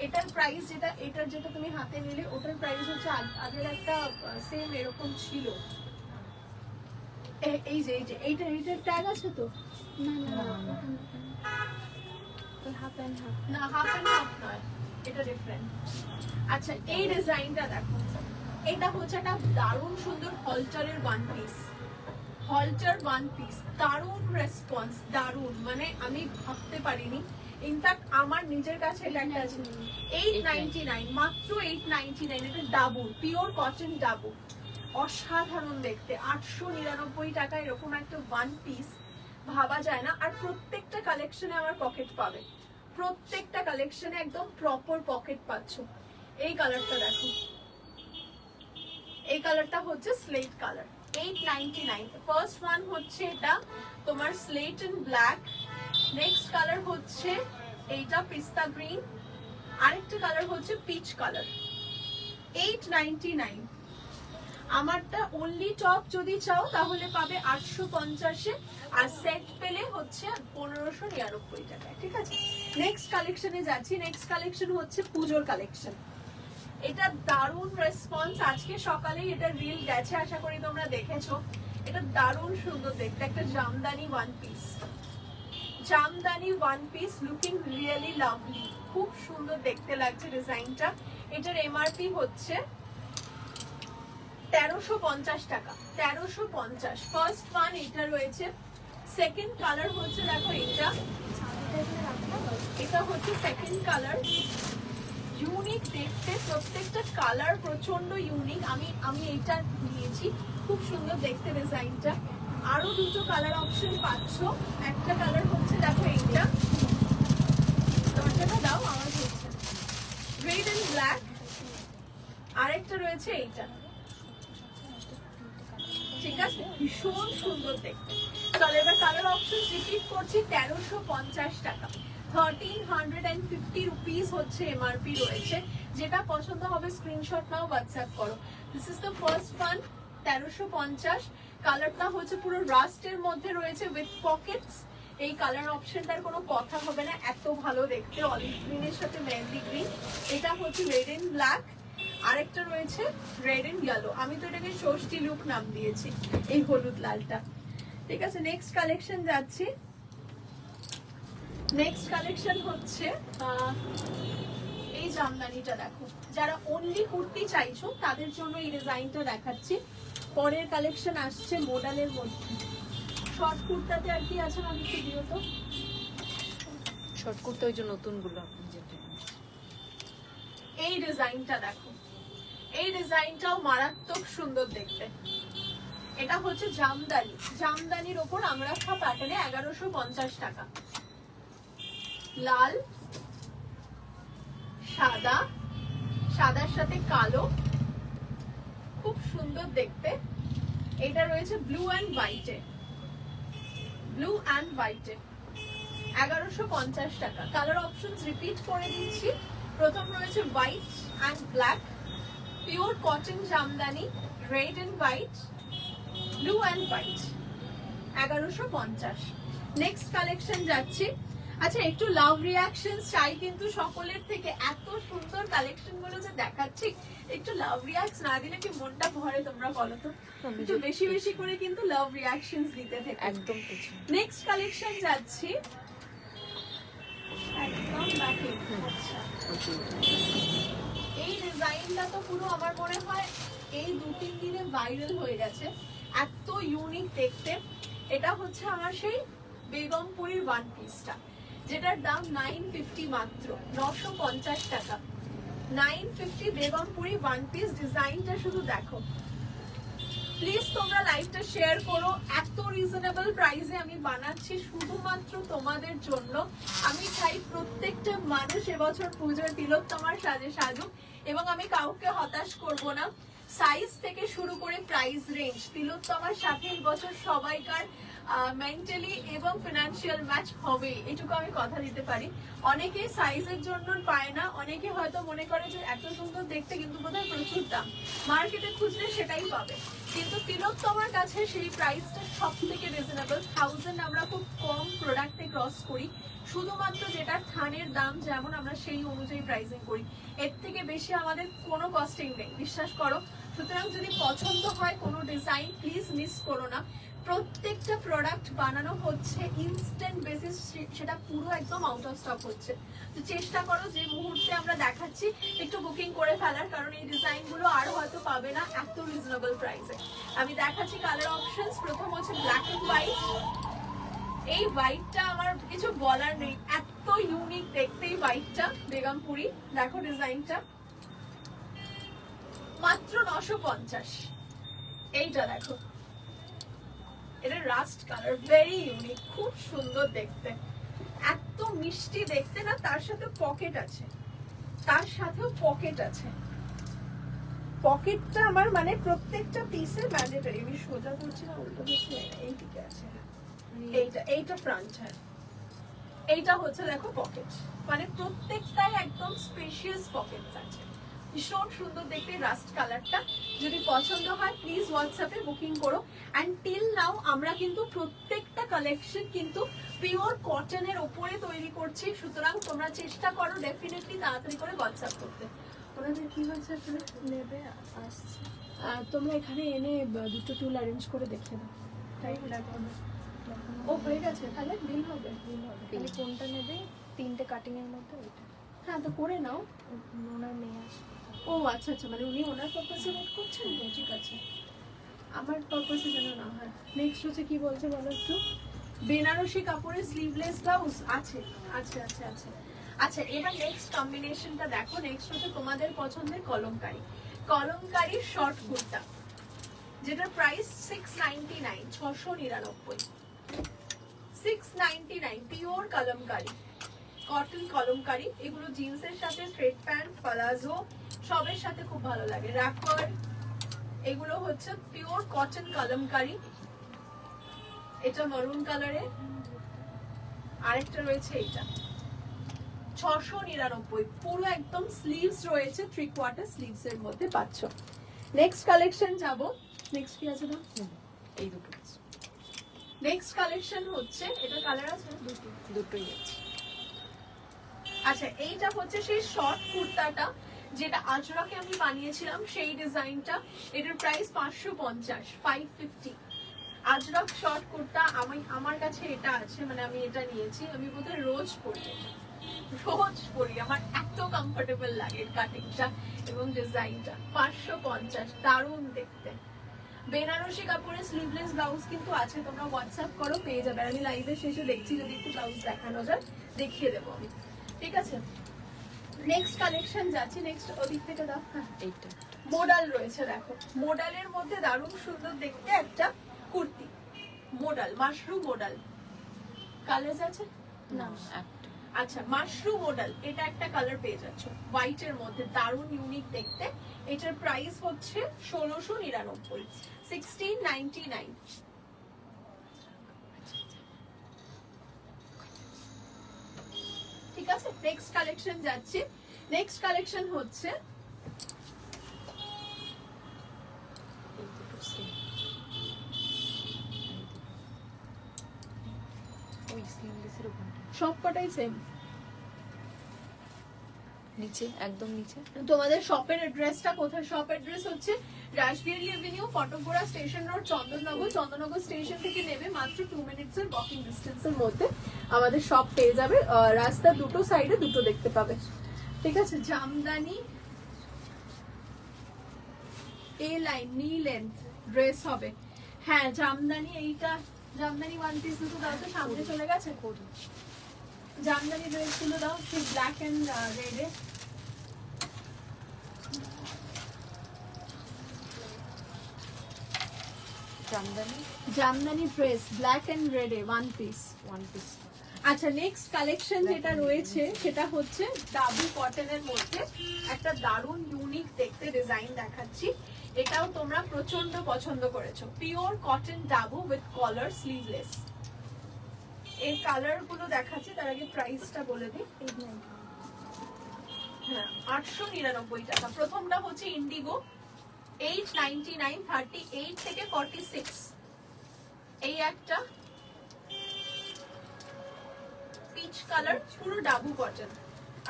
এটার প্রাইস, এটার যেটা তুমি হাতে নিলে ওটার প্রাইস হচ্ছে আগের একটা সেম এরকম ছিল, এই যে এইটার ট্যাগ আছে তো, না হাফ এন্ড হাফ নয়, এটা ডিফারেন্ট। আচ্ছা এই ডিজাইনটা দেখো, এটা হচ্ছে একটা দারুণ সুন্দর হলটারের ওয়ান পিস, হলটার ওয়ান পিস, দারুণ রেসপন্স, দারুণ, মানে আমি ভাবতে পারিনি। ইনফ্যাক্ট আমার নিজের কাছে এটা একটা আছে 899, মাত্র 899, এটা ডাবু, পিওর কটন ডাবু, অসাধারণ দেখতে। 899 টাকা এরকম একটা ওয়ান পিস ভাবা যায় না। আর প্রত্যেকটা কালেকশনে আমার পকেট পাবে, প্রত্যেকটা কালেকশনে একদম প্রপার পকেট পাচ্ছ। এই কালারটা দেখো, এই কালারটা হচ্ছে স্লেট কালার, 899। ফার্স্ট ওয়ান হচ্ছে এটা তোমার slate and black, next colour হচ্ছে এইটা পিস্তা গ্রিন, আরেকটা কালার হচ্ছে পিচ কালার, 899। আমারটা অনলি টপ যদি চাও তাহলে পাবে 850-এ, আর সেট পেলে হচ্ছে 1599 টাকায়, ঠিক আছে। নেক্সট কালেকশনে যাচ্ছি। নেক্সট কালেকশন হচ্ছে পুজোর কালেকশন। এটা দারুণ রেসপন্স, আজকে সকালেই এটা রিল গেছে, আশা করি তোমরা দেখেছো। এটা দারুণ সুন্দর দেখতে, একটা Jamdani one piece, Jamdani one piece, looking really lovely, খুব সুন্দর দেখতে লাগছে ডিজাইনটা। এটার এমআরপি হচ্ছে 1350 টাকা, 1350। ফার্স্ট ওয়ান এটা রয়েছে, সেকেন্ড কালার হচ্ছে দেখো এটা, এটা হচ্ছে সেকেন্ড কালার, ইউনিক দেখতে, প্রত্যেকটা কালার প্রচন্ড ইউনিক। আমি এইটা নিয়েছি, খুব সুন্দর দেখতে ডিজাইনটা। আরো দুটো কালার অপশন পাচ্ছ, একটা কালার হচ্ছে দেখো এইটা, দরজাটা দাও আওয়াজ হচ্ছে, রেড এন্ড ব্ল্যাক, আরেকটা রয়েছে এইটা, ঠিক আছে, ভীষণ সুন্দর দেখতে। চলো এবার কালার অপশন রিপিট করছি, 1350 টাকা, 1350 রুপিস হচ্ছে এমআরপি রয়েছে। যেটা পছন্দ হবে স্ক্রিনশট নাও, হোয়াটসঅ্যাপ করো। This is the first one, 1350। কালারটা হচ্ছে পুরো রাস্টের মধ্যে রয়েছে উইথ পকেটস। এই কালার অপশনটার কোনো কথা হবে না, এত ভালো দেখতে, অলিভ গ্রিনের সাথে মেহেন্দি গ্রিন। এটা হচ্ছে রেড এন্ড ব্ল্যাক, আরেকটা রয়েছে রেড এন্ড ইয়েলো। আমি তো এটাকে ষষ্ঠী লুক নাম দিয়েছি, এই হলুদ লালটা, ঠিক আছে। নেক্সট কালেকশন যাচ্ছি। নেক্সট কালেকশন হচ্ছে এই জামদানিটা দেখো, যারা অনলি কুর্তি চাইছো তাদের জন্য এই ডিজাইনটা দেখাচ্ছি। পরের কালেকশন আসছে মডেলের মধ্যে, শর্ট কুর্তাতে আর কি আছে না একটু দিও তো। শর্ট কুর্তা ওই যে নতুনগুলো আপনি যেটা, এই ডিজাইনটা দেখো, এই ডিজাইনটাও মারাত্মক সুন্দর দেখতে। এটা হচ্ছে জামদানি, জামদানির ওপর আমরাখা প্যাটার্নে, 1150 টাকা। লাল, সাদা, সাদার সাথে কালো, খুব সুন্দর দেখতে। এটা রয়েছে ব্লু অ্যান্ড হোয়াইটে, ব্লু অ্যান্ড হোয়াইটে, 1150 টাকা। কালার অপশন রিপিট করে দিচ্ছি। প্রথম রয়েছে white and black, pure cotton Jamdani, red and white, blue and white, 1150। Next collection যাচ্ছি। আচ্ছা একটু লাভ রিয়াকশন চাই কিন্তু সকলের থেকে, এত সুন্দর কালেকশন গুলো যে দেখাচ্ছি, একটু লাভ রিয়াক্ট না দিলে কি মনটা ভরে, তোমরা বলো তো। একটু বেশি বেশি করে কিন্তু লাভ রিয়াকশন দিতে থেকে। একদম। নেক্সট কালেকশন যাচ্ছি, একদম ব্যাকে। আচ্ছা এই ডিজাইনটা তো পুরো আমার মনে হয় এই 2-3 দিনে ভাইরাল হয়ে গেছে, এত ইউনিক দেখতে। এটা হচ্ছে আমার সেই বেগমপুরীর ওয়ান পিসটা, যেটার দাম 950 মাত্র, 950 টাকা, 950 বেগমপুরী ওয়ান পিস। ডিজাইনটা শুধু দেখো, প্লিজ তোমরা লাইভটা শেয়ার করো। এত রিজনেবল প্রাইসে আমি বানাচ্ছি শুধুমাত্র তোমাদের জন্য। আমি চাই প্রত্যেকটা মানুষ এবছর পুজোর তিলোত্তমার সাজে সাজুক, এবং আমি কাউকে হতাশ করব না। সাইজ থেকে শুরু করে প্রাইস রেঞ্জ, তিলোত্তমার সাথে এই বছর সবাইকার মেন্টালি এবং ফিনান্সিয়াল ম্যাচ হবে, এটুকু আমি কথা দিতে পারি। অনেকে সাইজের জন্য পায় না, অনেকে হয়তো মনে করে যে এত সুন্দর দেখতে কিন্তু বোধহয় প্রচুর দাম, মার্কেটে খুঁজলে সেটাই পাবে। কিন্তু তিলোত্তমার কাছে সেই প্রাইসটা সব থেকে রিজনেবল। 1000 আমরা খুব কম প্রোডাক্টে ক্রস করি, শুধুমাত্র যেটা থানের দাম যেমন আমরা সেই অনুযায়ী প্রাইসিং করি, এর থেকে বেশি আমাদের কোনো কস্টিং নেই, বিশ্বাস করো। সুতরাং যদি পছন্দ হয় কোনো ডিজাইন, প্লিজ মিস করো না। প্রত্যেকটা প্রোডাক্ট বানানো হচ্ছে ইনস্ট্যান্ট বেসিস, সেটা পুরো একদম আউট অফ স্টক হচ্ছে। তো চেষ্টা করো যে মুহূর্তে আমরা দেখাচ্ছি একটু বুকিং করে ফেলার, কারণ এই ডিজাইনগুলো আর হয়তো পাবে না এত রিজনেবল প্রাইসে। আমি দেখাচ্ছি কালার অপশনস। প্রথম হচ্ছে ব্ল্যাক এন্ড হোয়াইট। এই হোয়াইটটা আমার কিছু বলার নেই, এত ইউনিক দেখতে এই হোয়াইটটা, বেগমপুরি। দেখো ডিজাইনটা, মাত্র 950। এইটা দেখো, এটা রাস্ট কালার, ভেরি ইউনিক, খুব সুন্দর দেখতে, এত মিষ্টি দেখতে না, তার সাথে পকেট আছে, তার সাথেও পকেট আছে। পকেটটা আমার মানে প্রত্যেকটা পিসের ম্যান্ডেটরি। আমি সোজা করছি না উল্টো করছি, এইদিকে আছে, এইটা ফ্রন্ট। হ্যাঁ, এইটা হচ্ছে দেখো পকেট, মানে প্রত্যেকটাই একদম স্পেশিয়াস পকেট আছে, ভীষণ সুন্দর দেখতে রাস্ট কালারটা। যদি পছন্দ হয় প্লিজ হোয়াটসঅ্যাপে বুকিং করো। অ্যান্ড টিল নাও আমরা কিন্তু প্রত্যেকটা কালেকশন কিন্তু পিওর কটনের ওপরে তৈরি করছি, সুতরাং তোমরা চেষ্টা করো ডেফিনেটলি তাড়াতাড়ি করে হোয়াটসঅ্যাপ করতে। ওনাদের কি হয়েছে আসলে নেবে আসছে, তোমরা এখানে এনে দুটো টুল অ্যারেঞ্জ করে দেখে দাও, টাইম লাগবে না। ও হয়ে গেছে, তাহলে বিল হবে। তাহলে কোনটা নেবে? 3টে কাটিং এর মধ্যে ওইটা। হ্যাঁ তো করে নাও, ওনার মেয়ে আসবে। ও আচ্ছা আচ্ছা, মানে উনি ওনার পারপাসে ওয়েট করছেন তো, ঠিক আছে, আমার পারপাসে যেন না হয়। নেক্সট হচ্ছে কি বলছে বলো একটু। বেনারসি কাপড়ের স্লিভলেস ব্লাউজ আছে, আছে আছে আছে। আচ্ছা, এবার নেক্সট কম্বিনেশনটা দেখো। নেক্সট হচ্ছে তোমাদের পছন্দের কলমকারী, কলমকারীর শর্ট কুর্তা, যেটার price 699, 699, 699, pure Kalamkari, cotton Kalamkari. এগুলো জিন্সের সাথে, স্ট্রেট প্যান্ট, পালাজো সবের সাথে খুব ভালো লাগে। র্যাপার, এগুলো হচ্ছে পিওর কটন কলমকারী। এটা মারুন কালারে, আরেকটা রয়েছে এইটা 699, পুরো একদম স্লিভস রয়েছে, 3/4 স্লিভস এর মধ্যে পাচ্ছ। নেক্সট কালেকশন যাব। নেক্সট কি আছে না, এই দুটো নেক্সট কালেকশন হচ্ছে, এটা কালার আছে দুটোই আছে। আচ্ছা, এইটা হচ্ছে সেই শর্ট কুর্তাটা যেটা আজরাকে আমি বানিয়েছিলাম, সেই ডিজাইনটা। এটার প্রাইস 550, 550। আজরাক শর্ট কুর্তা আমার কাছে এটা আছে, মানে আমি এটা নিয়েছি, আমি বোধহয় রোজ পরি এটা, রোজ পরি, আমার এত কমফোর্টেবল লাগে কাটিংটা এবং ডিজাইনটা। 550, দারুণ দেখতে। বেনারসি কাপড়ের স্লিভলেস ব্লাউজ কিন্তু আছে, তোমরা হোয়াটসঅ্যাপ করো, পেয়ে যাবে। আমি লাইভের শেষে দেখছি যদি একটু ব্লাউজ দেখানো যায়, দেখিয়ে দেবো আমি, ঠিক আছে। নেক্সট কালেকশন যাচ্ছি। নেক্সট ওদিক থেকে দাও। হ্যাঁ, এইটা মোডাল রয়েছে দেখো, মোডালের মধ্যে দারুণ সুন্দর দেখতে একটা kurti, modal, mushroom modal. Colour আছে না একটা। আচ্ছা, মাশরুম মোডাল, এটা একটা কালার পেয়ে যাচ্ছ হোয়াইট এর মধ্যে, দারুণ ইউনিক দেখতে। এটার প্রাইস হচ্ছে 1699, 1699। ঠিক আছে, নেক্সট কালেকশন যাচ্ছি। নেক্সট কালেকশন হচ্ছে এই দুটো সেম। ওই স্লিভলেসের ওখানটা সবকটাই সেম। নিচে, একদম নিচে। তোমাদের শপের অ্যাড্রেসটা কোথায়? শপ অ্যাড্রেস হচ্ছে Rashbehari avenue, Phatakgora station road, Chandannagar. Chandannagar station থেকে নেবে মাত্র 2 মিনিটসের ওয়াকিং ডিস্টেন্সের মধ্যে আমাদের শপ পেয়ে যাবে। রাস্তা দুটো সাইডে দুটো দেখতে পাবে, ঠিক আছে। জামদানি এ লাইন নি লেন্থ ড্রেস হবে। হ্যাঁ, জামদানি, এইটা জামদানি ওয়ান পিস দুটো দাও তো, সামনে চলে গেছে। করি জামদানি ড্রেস গুলো দাও, সেই ব্ল্যাক এন্ড রেডে। Jamdani Jamdani dress black and রেডে ওয়ান পিস। One piece. আচ্ছা, নেক্সট কালেকশন যেটা রয়েছে সেটা হচ্ছে ডাবল কটনের মধ্যে একটা দারুণ ইউনিক দেখতে ডিজাইন দেখাচ্ছি। এটাও তোমরা প্রচন্ড পছন্দ করেছো, pure cotton dabu with collar, sleeveless. এর কালার গুলো দেখাচ্ছি, তার আগে প্রাইসটা বলে দিই। হ্যাঁ, 899 টাকা। প্রথমটা হচ্ছে ইন্ডিগো, 899, 38 থেকে 46। এই একটা পিচ কালার, পুরো ডাবু কটন।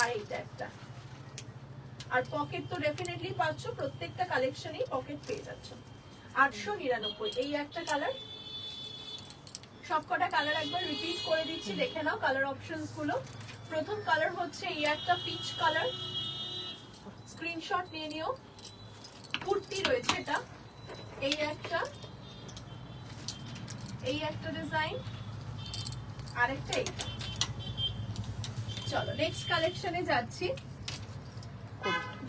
আর এইটা একটা, আর পকেট তো ডেফিনেটলি পাচ্ছ, প্রত্যেকটা কালেকশনেই পকেট পেয়ে যাচ্ছ। 899। এই একটা কালার, সবকটা কালার একবার রিপিট করে দিচ্ছি, দেখে নাও কালার অপশনস গুলো। প্রথম কালার হচ্ছে এই একটা পিচ কালার, স্ক্রিনশট নিয়ে নিও। কুর্তি রয়েছে এটা, এই একটা ডিজাইন, আরেকটা এইটা। চলো নেক্সট কালেকশনে যাচ্ছি।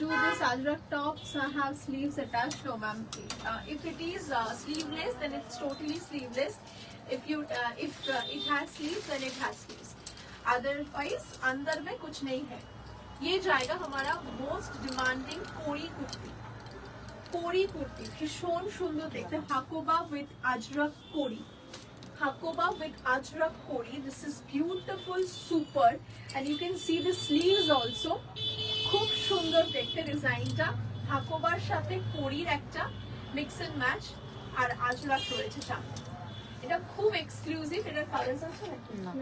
Do this Ajrak tops have sleeves attached? No, ma'am. If it is sleeveless, then it's totally sleeveless. If it has sleeves, then it has sleeves. Otherwise अंदर में कुछ नहीं है। ये जाएगा हमारा मोस्ट डिमांडिंग कोरी कुर्ती। कोरी कुर्ती भीषण सुंदर देखते, हाकोबा विथ अजरक कोरी, हाकोबा विथ अजरक कोरी। This is beautiful, super, and you can see the sleeves also. खूब सुंदर देखते डिजाइनটা, হাকোবার সাথে কোরির একটা মিক্স এন্ড ম্যাচ আর আজরাক রয়েছে সামনে। এটা খুব এক্সক্লুসিভ। এটার কালারস আছে নাকি? না।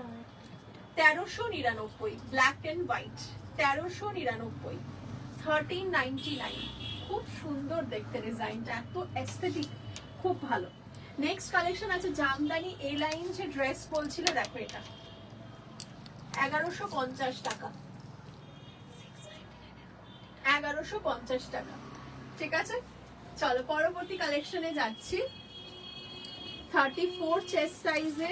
1399 ব্ল্যাক এন্ড হোয়াইট, 1399, 1399। খুব সুন্দর দেখতে ডিজাইনটা, এত এস্থেটিক, খুব ভালো। নেক্সট কালেকশন আছে জামদানি এ লাইন যে ড্রেস বলছিলে, দেখো এটা 1150 টাকা, 1150 টাকা। ঠিক আছে, চলো পরবর্তী কালেকশনে যাচ্ছি। 34 চেস্ট সাইজে,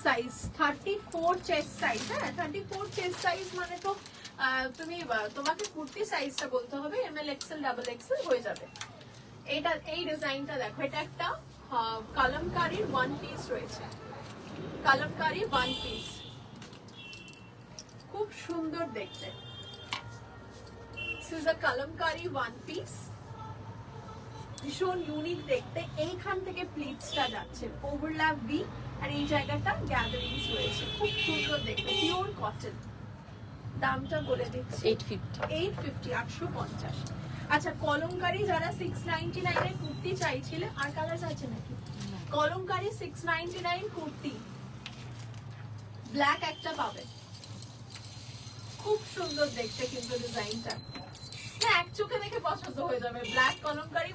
সাইজ 34 চেস্ট সাইজ। হ্যাঁ, 34 চেস্ট সাইজ মানে তো তুমি তোমাকে কুর্তি সাইজটা বলতে হবে, এমএল এক্সেল ডাবল এক্সেল হয়ে যাবে। এটা এই ডিজাইনটা দেখো, এটা একটা কলমকারীর ওয়ান পিস রয়েছে, কলমকারী ওয়ান পিস, খুব সুন্দর দেখতে। This is a Kalamkari one piece, ভীষণ ইউনিক দেখতে। এইখান থেকে প্লিটসটা যাচ্ছে, ওভারল্যাপ ভি, আর এই জায়গাটা গ্যাদারিংস রয়েছে, খুব সুন্দর দেখতে, পিওর কটন। দামটা বলে দিচ্ছি 850, 850। আচ্ছা, কলমকারী যারা 699 এর কুর্তি চাইছিলে, আর কালার আছে নাকি? কলমকারী 699 কুর্তি, ব্ল্যাক একটা পাবে, খুব সুন্দর দেখতে কিন্তু ডিজাইনটা। হ্যাঁ, এক চোখে দেখে পছন্দ হয়ে যাবে। ব্ল্যাক কলমকারী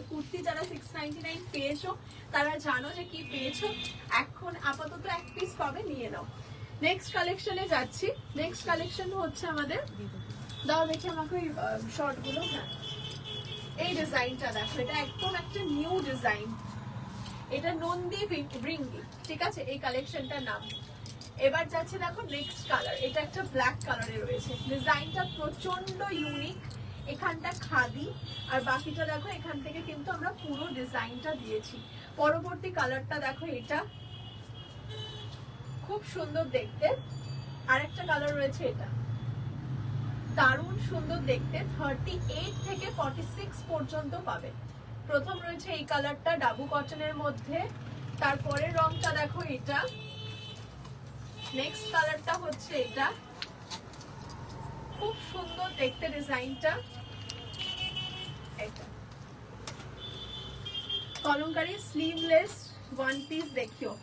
কুর্তি যারা 699 পেয়েছো, তারা জানো যে কি পেয়েছো। এখন আপাতত এক পিস পাবে, নিয়ে নাও। নেক্সট কালেকশনে যাচ্ছি। নেক্সট কালেকশন হচ্ছে আমাদের, দাও দেখে আমাকে ওই শর্ট গুলো। হ্যাঁ, এই ডিজাইনটা দেখো, এটা একদম একটা নিউ ডিজাইন, এটা নন্দী ব্রিঙ্গি। ঠিক আছে, এই কালেকশনটার নাম। এবার যাচ্ছে দেখো নেক্সট কালার, এটা একটা ব্ল্যাক কালারে রয়েছে। ডিজাইনটা প্রচন্ড ইউনিক, এখানটা খাদি আর বাকিটা দেখো এখান থেকে কিন্তু আমরা পুরো ডিজাইনটা দিয়েছি। পরবর্তী কালারটা দেখো, এটা খুব সুন্দর দেখতে। আরেকটা কালার রয়েছে, এটা দারুণ সুন্দর দেখতে। 38 থেকে 46 পর্যন্ত পাবে। প্রথম রয়েছে এই কালারটা ডাবু কটনের মধ্যে, তারপরে রংটা দেখো এটা। নেক্সট কালারটা হচ্ছে এটা, খুব সুন্দর দেখতে ডিজাইনটা। এটা কলমকারী স্লিভলেস ওয়ান পিস, দেখিও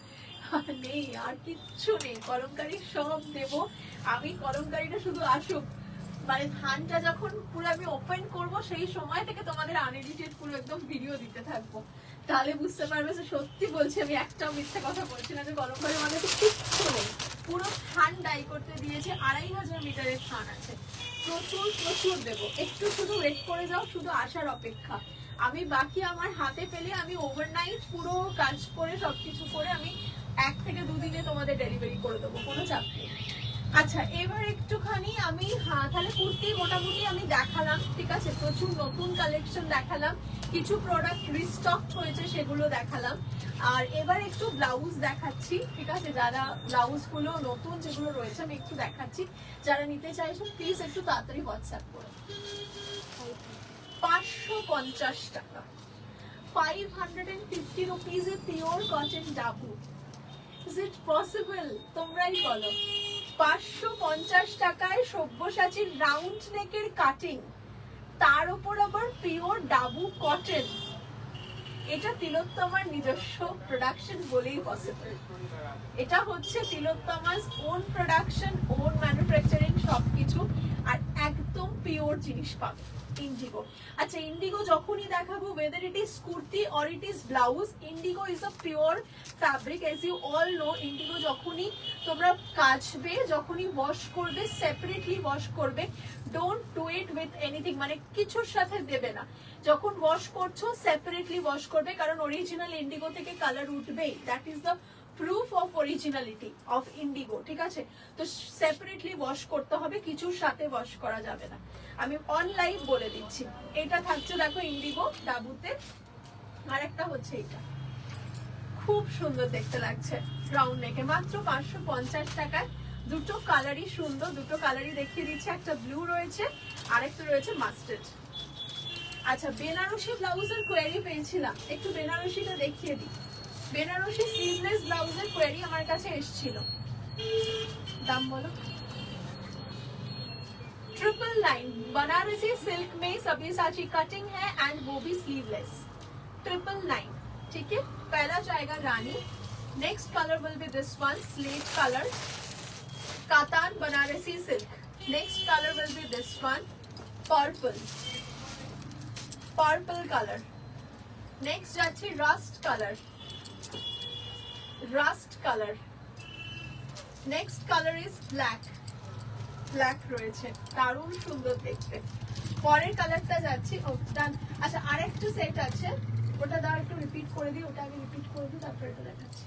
নেই আর কিচ্ছু নেই, কলমকারী সব দেব আমি। কলমকারীটা শুধু আসুক, মানে ধানটা যখন পুরো আমি ওপেন করব, সেই সময় থেকে তোমাদের আনএডিটেড পুরো একদম ভিডিও দিতে থাকবো, তাহলে বুঝতে পারবে যে সত্যি বলছি আমি, একটাও মিথ্যে কথা বলছি না, যে কলমকারী মানে তো কিচ্ছু নেই। পুরো থান ডাই করতে দিয়েছে, 2500 মিটারের থান আছে, প্রচুর প্রচুর দেবো। একটু শুধু ওয়েট করে যাও, শুধু আসার অপেক্ষা। আমি বাকি আমার হাতে পেলে আমি ওভারনাইট পুরো কাজ করে সবকিছু করে আমি 1 থেকে 2 দিনে তোমাদের ডেলিভারি করে দেবো, কোনো চাপ নেই। আচ্ছা, এবার একটুখানি আমি তাহলে কুর্তি মোটামুটি আমি দেখালাম। ঠিক আছে, প্রচুর নতুন কালেকশন দেখালাম, কিছু প্রোডাক্ট রিস্টক হয়েছে সেগুলো দেখালাম। আর এবার একটু ব্লাউজ দেখাচ্ছি। ঠিক আছে, যারা ব্লাউজ গুলো নতুন যেগুলো রয়েছে আমি একটু দেখাচ্ছি। যারা নিতে চাইছো প্লিজ একটু তাড়াতাড়ি হোয়াটসঅ্যাপ করো। 550 টাকা, 550 rupees a pure cotton dabu. Is it possible? তোমরাই বলো। 550 টাকায় সব্যসাচীর রাউন্ড নেকের কাটিং, তার উপর আবার পিওর ডাবু কটন। এটা তিলোত্তমার নিজস্ব প্রোডাকশন বলেই পসিবল। এটা হচ্ছে তিলোত্তমার ওন প্রোডাকশন, ওন ম্যানুফ্যাকচারিং সবকিছু, আর একদম পিওর জিনিস পাবে। ইন্ডিগো, আচ্ছা ইন্ডিগো যখনই দেখাবো, whether it is kurti or it is blouse, indigo is a pure fabric, as you all know. Indigo যখনই তোমরা কাচবে, যখনই ওয়াশ করবে, সেপারেটলি ওয়াশ করবে, don't do it with anything, মানে কিছুর সাথে দেবে না। যখন ওয়াশ করছো সেপারেটলি ওয়াশ করবে, কারণ অরিজিনাল ইন্ডিগো থেকে কালার উঠবেই, that is the proof of originality of indigo. ঠিক আছে, তো সেপারেটলি ওয়াশ করতে হবে, কিছুর সাথে ওয়াশ করা যাবে না, আমি অনলাইন বলে দিচ্ছি। এটা থাকছে দেখো ইন্ডিগো ডাবুতে। আর একটা হচ্ছে এটা, খুব সুন্দর দেখতে লাগছে রাউন্ড নেকে, মাত্র 550 টাকায়। দুটো কালারই সুন্দর, দুটো কালারই দেখিয়ে দিচ্ছে, একটা ব্লু রয়েছে আর একটা রয়েছে মাস্টার্ড। আচ্ছা, বেনারসি ব্লাউজের কোয়ারি পেয়েছিলাম, একটু বেনারসিটা দেখিয়ে দিই। বেনারসি স্লিভলেস ব্লাউজের কোয়ারি আমার কাছে এসেছিল, দাম বলো। 999 बनारसी सिल्क में सब्यसाची कटिंग है एंड वो भी स्लीवलेस। 999, ठीक है। पहला जाएगा रानी, next colour will be this one, slate colour, katan Banarasi silk. Next colour will be this one, purple, purple colour. Next যাচ্ছে rust colour, rust colour. Next colour is black, black রয়েছে, দারুণ সুন্দর দেখতে। পরের কালারটা যাচ্ছি, ও ডান। আচ্ছা, আরেকটা সেট আছে, ওটা দাও একটু রিপিট করে দিই, ওটা আগে রিপিট করে দিই তারপর এটা দেখাচ্ছি।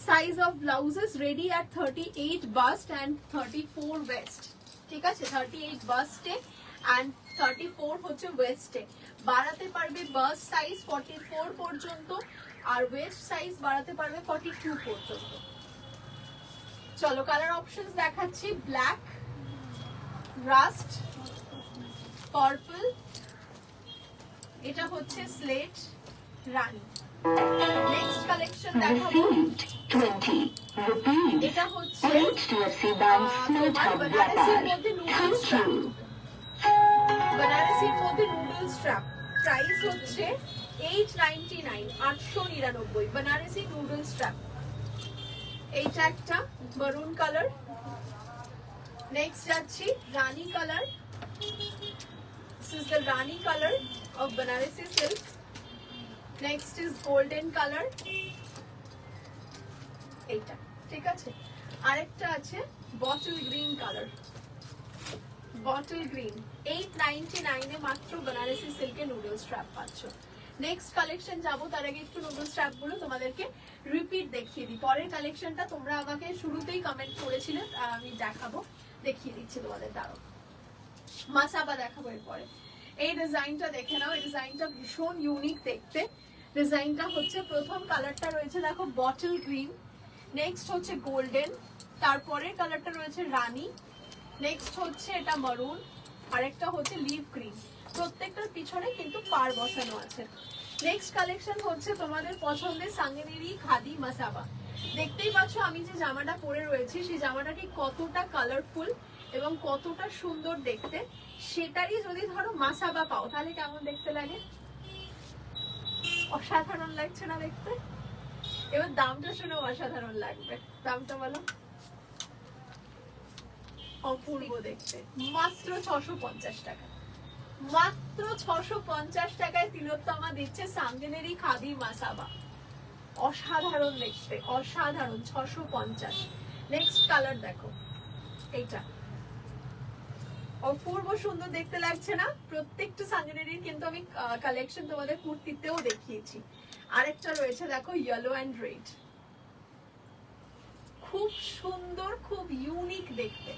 Size of blouses ready at 38 bust and 34 waist, ঠিক আছে। 38 বাস্টে এন্ড 34 হচ্ছে ওয়েস্টে। বাড়াতে পারবে বাস্ট সাইজ 44 পর্যন্ত আর ওয়েস্ট সাইজ বাড়াতে পারবে 42 পর্যন্ত। চলো কালার অপশনস দেখাচ্ছি, ব্ল্যাক, রাস্ট, পার্পল, এটা হচ্ছে স্লেট, রানি। নেক্সট কালেকশন দেখাবো, এটা হচ্ছে বেনারসির মধ্যে নুডল স্ট্র্যাপ, বেনারসির মধ্যে নুডল স্ট্র্যাপ। প্রাইস হচ্ছে 899, 899 বেনারসি নুডল স্ট্র্যাপ। এইটা একটা মারুন কালার। নেক্সট যাচ্ছি রানী colour, this is the rani colour of Benarasi silk. Next is golden colour, এইটা, ঠিক আছে। আরেকটা আছে bottle green colour, bottle green. 899 এ মাত্র বেনারসি সিল্কে নুডল স্ট্র্যাপ পাচ্ছ। নেক্সট কালেকশন যাবো, তার আগে একটু নুডল স্ট্র্যাপ গুলো তোমাদেরকে রিপিট দেখিয়ে দিই। পরের কালেকশনটা তোমরা আমাকে শুরুতেই কমেন্ট করেছিলে, আমি দেখাবো, দেখিয়ে দিচ্ছি তোমাদের। দাঁড়ো, মাসাবা দেখাবো এরপরে। এই ডিজাইনটা দেখে নাও, এই ডিজাইনটা ভীষণ ইউনিক দেখতে। ডিজাইনটা হচ্ছে, প্রথম কালারটা রয়েছে দেখো বটল গ্রিন, নেক্সট হচ্ছে গোল্ডেন, তারপরে কালারটা রয়েছে রানী, নেক্সট হচ্ছে এটা মারুন, আরেকটা হচ্ছে লিভ গ্রিন। প্রত্যেকটার পিছনে কিন্তু পার বসানো আছে। নেক্সট কালেকশন হচ্ছে তোমাদের পছন্দের সাঙ্গেনেরি খাদি মাসাবা। দেখতেই পাচ্ছ আমি যে জামাটা পরে রয়েছি, সেই জামাটা ঠিক কতটা কালারফুল এবং কতটা সুন্দর দেখতে, সেটারই যদি ধরো মাসাবা পাও তাহলে কেমন দেখতে লাগে? অসাধারণ লাগছে না দেখতে? এবার দামটা শুনে অসাধারণ লাগবে। দামটা বলো। অপূর্ব দেখতে, মাত্র 650 টাকা, মাত্র 650 টাকায় তিলোত্তমা দিচ্ছে সাঙ্গেনেরি খাদি মাসাবা। অসাধারণ দেখতে, অসাধারণ, 650। নেক্সট কালার দেখো, এইটা অপূর্ব সুন্দর দেখতে লাগছে না? প্রত্যেকটা সাঙ্গেনেরির কিন্তু আমি কালেকশন তোমাদের কুর্তিতেও দেখিয়েছি। আরেকটা রয়েছে দেখো ইয়েলো এন্ড রেড, খুব সুন্দর, খুব ইউনিক দেখতে।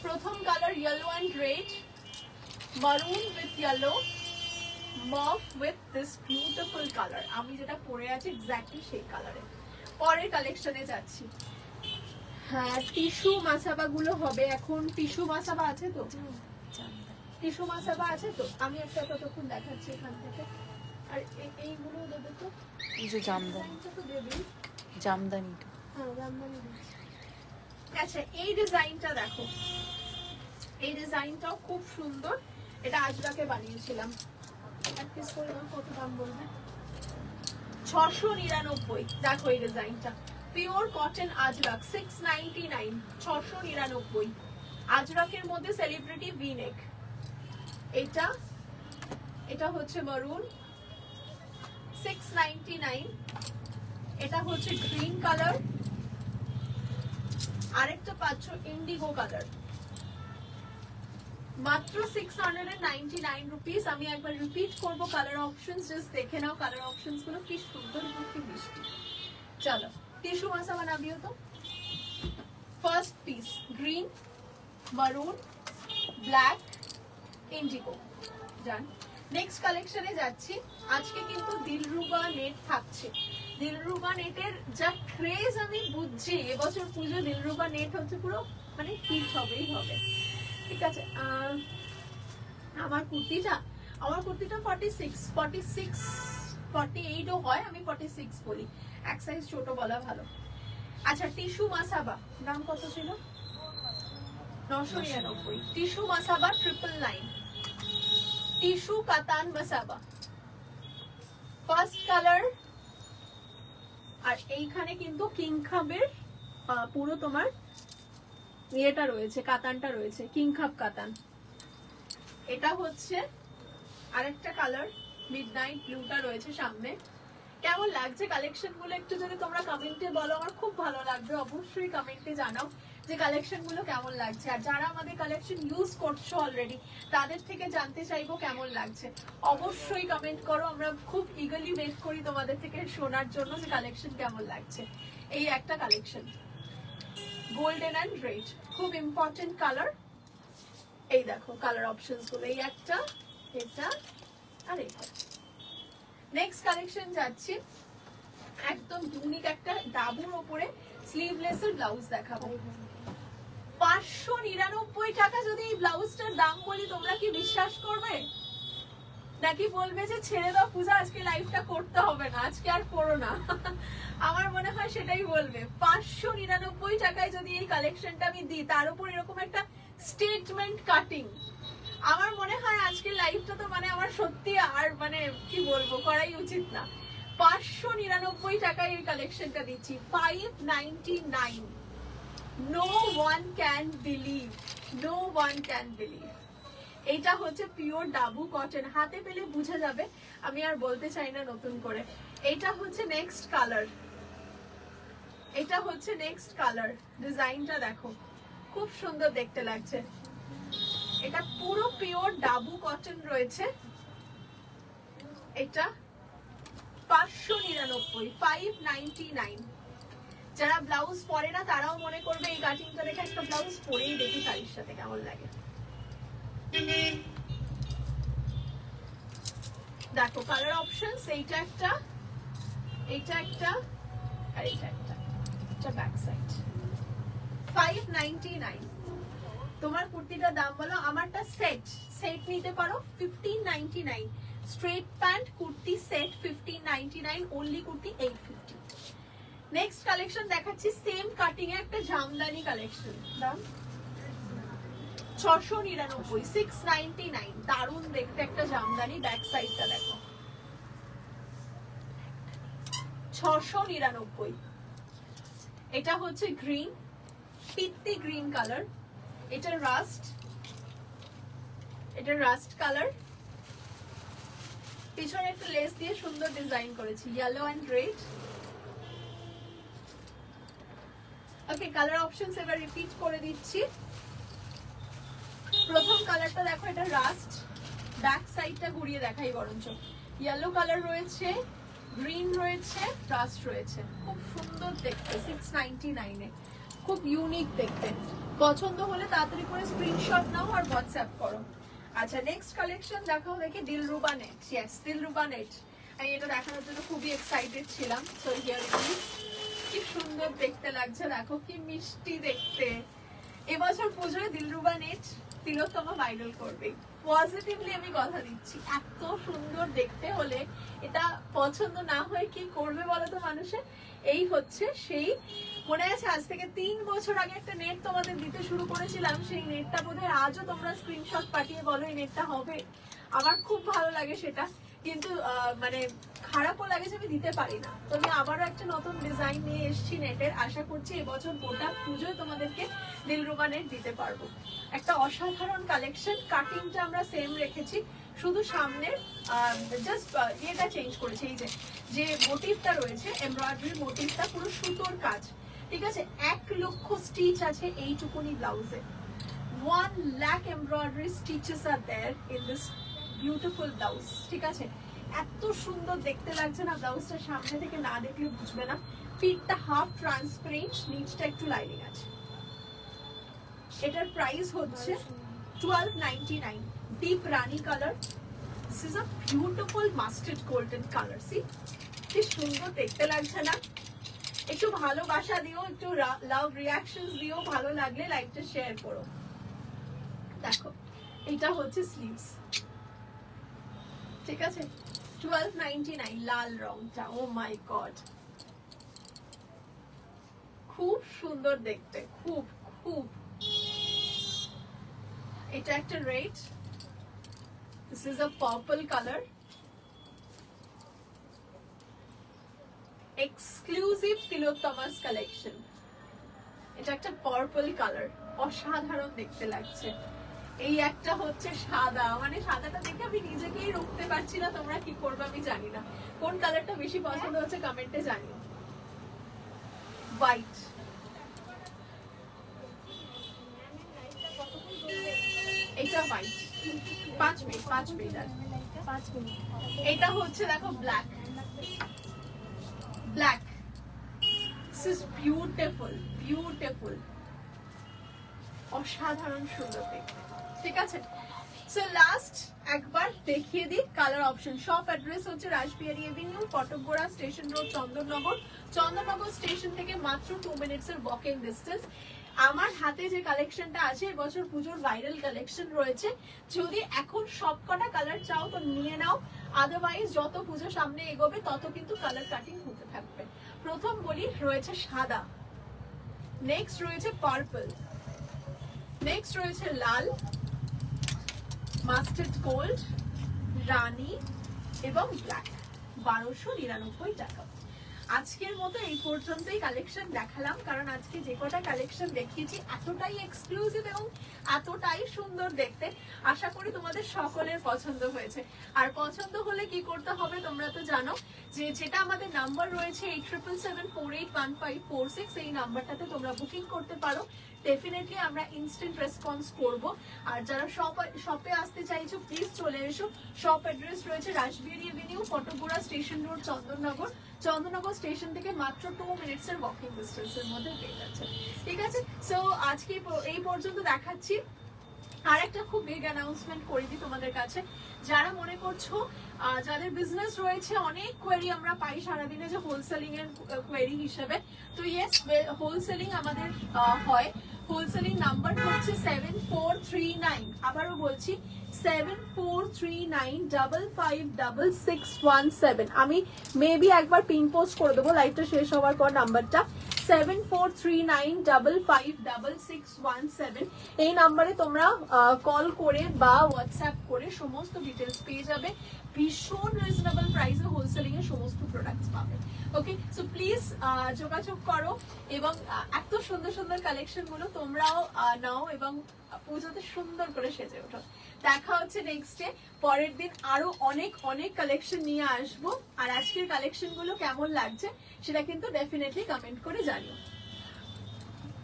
প্রথম colour yellow and red, maroon with yellow, mauve with this beautiful color। আমি যেটা পরে আছি এক্স্যাক্টলি সেই কালারে। পরের কালেকশনে যাচ্ছি। হ্যাঁ, টিস্যু মাসাবা গুলো হবে এখন। টিস্যু মাসাবা আছে তো? টিস্যু মাসাবা আছে তো? আমি একটা ততক্ষণ দেখাচ্ছি এখান থেকে। আর এইগুলো দেবে তো? এই যে জামদানি, তো দেবে, জামদানিটা। হ্যাঁ, জামদানি। আচ্ছা, এই ডিজাইনটা দেখো, এই ডিজাইনটাও খুব সুন্দর। এটা আজরাকে বানিয়েছিলাম। এক পিস করে দাম, কত দাম বলবে? 699। দেখো এই ডিজাইনটা, পিওর কটন আজরাক, 699, 699। আজরাকের মধ্যে সেলিব্রিটি ভি নেক। এটা, এটা হচ্ছে মারুন, 699। এটা হচ্ছে গ্রিন কালার, আরেকটা পাচ্ছ ইন্ডিগো কালার, মাত্র 699 রুপিস। আমি একবার রিপিট করব কালার অপশনস, জাস্ট দেখে নাও কালার অপশনস গুলো কি সুন্দর এবং কি মিষ্টি। চলো টিস্যু মাসাবা নামিও তো। ফার্স্ট পিস গ্রিন, মারুন, ব্ল্যাক, ইন্ডিগো, ডান। নেক্সট কালেকশনে যাচ্ছি। আজকে কিন্তু দিলরুবা নেট থাকছে, দিলরুবা নেটের যা ক্রেজ আমি বুঝছি, এবছর পুজো দিলরুবা নেট হচ্ছে পুরো মানে হিট হবেই হবে। ঠিক আছে, আমার কুর্তিটা 48ও হয়, আমি 46 বলি, এক সাইজ ছোট বলা ভালো। আচ্ছা, টিস্যু মাসাবা দাম কত ছিল? 999। টিস্যু মাসাবা 999, টিস্যু কাতান মাসাবা ফার্স্ট কালার। আর এইখানে কিন্তু কিং খাবের পুরো তোমার ইয়েটা রয়েছে, কাতানটা রয়েছে, কিং খাব কাতান। এটা হচ্ছে আরেকটা কালার, মিডনাইট ব্লুটা রয়েছে সামনে। কেমন লাগছে কালেকশন গুলো একটু যদি তোমরা কমেন্টে বলো, আমার খুব ভালো লাগবে। অবশ্যই কমেন্টে জানাও যে কালেকশন গুলো কেমন লাগছে। আর যারা আমাদের কালেকশন ইউজ করছো অলরেডি, তাদের থেকে জানতে চাইবো কেমন লাগছে। অবশ্যই কমেন্ট করো, আমরা খুব ইগারলি ওয়েট করি তোমাদের থেকে শোনার জন্য যে কালেকশন কেমন লাগছে। এই একটা কালেকশন গোল্ডেন অ্যান্ড রেড, খুব ইম্পর্টেন্ট কালার। এই দেখো কালার অপশনস গুলো, এই একটা, এটা আর এটা। নেক্সট কালেকশন যাচ্ছি, একদম ইউনিক একটা ডাবুর ওপরে স্লিভলেস এর ব্লাউজ দেখাবো। 599 টাকা যদি এই ব্লাউজটার দাম বলি, তোমরা কি বিশ্বাস করবে? নাকি বলবে যে ছেড়ে দাও পূজা, আজকে লাইভটা করতে হবে না, আজকে আর করো না? আমার মনে হয় সেটাই বলবে। 599 টাকায় যদি এই কালেকশনটা আমি দিই, তার উপর এরকম একটা স্টেটমেন্ট কাটিং, আমার মনে হয় আজকের লাইভটা তো মানে আমার সত্যি আর মানে কি বলবো, করাই উচিত না। 599 টাকায় এই কালেকশনটা দিচ্ছি, 599। No one can believe, no one can believe. এটা হচ্ছে পিওর ডাবু কটন, হাতে পেলে বুঝা যাবে, আমি আর বলতে চাই না নতুন করে। এটা হচ্ছে নেক্সট কালার, এটা হচ্ছে নেক্সট কালার। ডিজাইনটা দেখো, খুব সুন্দর দেখতে লাগছে। এটা পুরো পিওর ডাবু কটন রয়েছে। এটা 599, 599। যারা ব্লাউজ পরে না তারাও মনে করবে এই কাটিংটা দেখে একটা ব্লাউজ পরেই দেখি শাড়ির সাথে কেমন লাগে। দেখো কালার অপশন, এইটা একটা, এইটা একটা, আর এইটা একটা। এটা ব্যাক সাইড। 599। তোমার কুর্তিটার দাম বলো। আমারটা সেট, সেট নিতে পারো 1599। Straight pant kurti set 1599, only kurti 850। Next collection দেখাচ্ছি, সেম কাটিং এ একটা জামদানি কালেকশন, দাম 699, 699। দারুণ দেখতে একটা জামদানি, ব্যাক সাইডটা দেখো, 699। এটা হচ্ছে গ্রিন, পিত্তি গ্রিন কালার। এটা রাস্ট, এটা রাস্ট কালার। পিছনে একটা লেস দিয়ে সুন্দর ডিজাইন করেছি, yellow and red. Okay, colour options এবার রিপিট করে দিচ্ছি। প্রথম কালারটা দেখো, এটা রাস্ট, ব্যাক সাইডটা ঘুরিয়ে দেখাই বরঞ্চ। ইয়েলো কালার রয়েছে, গ্রিন রয়েছে, রাস্ট রয়েছে, খুব সুন্দর দেখতে, 699 এ, খুব ইউনিক দেখতে। পছন্দ হলে তাড়াতাড়ি করে স্ক্রিনশট নাও আর হোয়াটসঅ্যাপ করো। আচ্ছা, নেক্সট কালেকশন দেখাও দেখি, Dilruba net. Yes, Dilruba net. আমি এটা দেখানোর জন্য খুবই এক্সাইটেড ছিলাম। So here it is. কি সুন্দর দেখতে লাগছে, দেখো কি মিষ্টি দেখতে। এবছর পুজোয় দিলরুবা নেট তিলোত্তমা ভাইরাল করবে, পজিটিভলি আমি কথা দিচ্ছি। এত সুন্দর দেখতে হলে এটা পছন্দ না হয়ে কি করবে বলো তো মানুষের? এই হচ্ছে সেই, মনে আছে আজ থেকে 3 বছর আগে একটা নেট তোমাদের দিতে শুরু করেছিলাম, সেই নেটটা বোধহয় আজও তোমরা স্ক্রিনশট পাঠিয়ে বলো এই নেটটা হবে। আমার খুব ভালো লাগে সেটা, কিন্তু মানে খারাপও লাগে যে আমি দিতে পারি না। তো আমি আবারও একটা নতুন ডিজাইন নিয়ে এসেছি নেটের, আশা করছি এবছর গোটা পুজোয় তোমাদেরকে দিলরুবা নেট দিতে পারবো। একটা অসাধারণ কালেকশন, কাটিংটা আমরা সেম রেখেছি, শুধু সামনে জাস্ট ইয়েটা চেঞ্জ করেছি। এই যে মোটিভটা রয়েছে, এমব্রয়ডারি মোটিভটা পুরো সুতোর কাজ, ঠিক আছে। 1 লক্ষ স্টিচ আছে এইটুকুনি ব্লাউজে, 1 lakh embroidery stitches are there in this beautiful blouse, ঠিক আছে। এত সুন্দর দেখতে লাগছে না ব্লাউজটা, সামনে থেকে না দেখলে বুঝবে না। পিঠটা হাফ ট্রান্সপারেন্ট, নিচটা একটু লাইনিং আছে। এটার প্রাইস হচ্ছে 1299। Deep rani colour, this is a beautiful mustard golden colour. See কি সুন্দর দেখতে লাগছে না? একটু ভালোবাসা দিও, একটু লাভ রিয়াকশনস দিও, ভালো লাগলে লাইকটা শেয়ার করো। দেখো এটা হচ্ছে স্লিভস, ঠিক আছে? 1299 লাল রংটা, ও মাই গড, খুব সুন্দর দেখতে, খুব খুব। এটা একটা red, this is a purple colour, exclusive Tilottama's collection. এটা একটা পার্পল কালার, অসাধারণ দেখতে লাগছে। এই একটা হচ্ছে সাদা, মানে সাদাটা দেখে আমি নিজেকেই রুখতে পারছি না, তোমরা কি করবে আমি জানি না। কোন কালারটা বেশি পছন্দ হচ্ছে কমেন্টে জানিও। হোয়াইট, এটা হোয়াইট, 5 মিনিট আর 5 মিনিট। এটা হচ্ছে দেখো black, black, this is beautiful, beautiful, অসাধারণ সুন্দর দেখতে, ঠিক আছে? সো লাস্ট একবার দেখিয়ে দিই কালার অপশন। শপ অ্যাড্রেস হচ্ছে Rashbehari avenue, Katakgora station road, Chandannagar. Chandannagar station থেকে মাত্র 2 মিনিটসের ওয়াকিং ডিস্টেন্স। আমার হাতে যে কালেকশনটা আছে এবছর পুজোর ভাইরাল কালেকশন রয়েছে, যদি এখন সবকটা কালার চাও তো নিয়ে নাও, আদারওয়াইজ যত পুজো সামনে এগোবে তত কিন্তু কালার কাটিং হতে থাকবে। প্রথম বলি রয়েছে সাদা, নেক্সট রয়েছে পার্পল, নেক্সট রয়েছে লাল, মাস্টার্ড গোল্ড, রানী এবং ব্ল্যাক। 1299 টাকা। আজকের মতো এই পর্যন্তই কালেকশন দেখালাম, কারণ আজকে যে কটা কালেকশন দেখিয়েছি এতটাই এক্সক্লুসিভ এবং এতটাই সুন্দর দেখতে, আশা করি তোমাদের সকলের পছন্দ হয়েছে। আর পছন্দ হলে কি করতে হবে তোমরা তো জানো, যে যেটা আমাদের নাম্বার রয়েছে 8777481546, এই নাম্বারটাতে তোমরা বুকিং করতে পারো। ডেফিনেটলি আমরা ইনস্ট্যান্ট রেসপন্স করব। আর যারা শপে আসতে চাইছো প্লিজ চলে এসো। শপ অ্যাড্রেস রয়েছে Rashbehari avenue, Katakgora station road, Chandannagar. Chandannagar station থেকে মাত্র 2 মিনিটসের ওয়াকিং ডিস্টেন্সের মধ্যে পেয়ে যাচ্ছে, ঠিক আছে? সো আজকে এই পর্যন্ত দেখাচ্ছি। আর একটা খুব বিগ অ্যানাউন্সমেন্ট করে দিই তোমাদের কাছে, যারা মনে করছো যাদের বিজনেস রয়েছে, অনেক কোয়েরি আমরা পাই সারাদিনে যে হোলসেলিং এর কোয়েরি হিসেবে, তো ইয়েস হোলসেলিং আমাদের হয়। হোলসেলিং নাম্বার হচ্ছে 7439, আবারও বলছি 7439556617। আমি মেবি একবার পিন পোস্ট করে দেবো লাইভটা শেষ হওয়ার পর নাম্বারটা, 7439556617। এই নাম্বারে তোমরা কল করে বা হোয়াটসঅ্যাপ করে সমস্ত ডিটেলস পেয়ে যাবে। ভীষণ রিজনেবল প্রাইসে হোলসেলিং এর সমস্ত প্রোডাক্টস পাবে। ওকে, সো প্লিজ যোগাযোগ করো এবং এত সুন্দর সুন্দর কালেকশন গুলো তোমরাও নাও এবং পুজোতে সুন্দর করে সেজে ওঠো। দেখা হচ্ছে নেক্সট ডে, পরের দিন আরো অনেক অনেক কালেকশন নিয়ে আসবো। আর আজকের কালেকশন গুলো কেমন লাগছে সেটা কিন্তু ডেফিনেটলি কমেন্ট করে জানিও।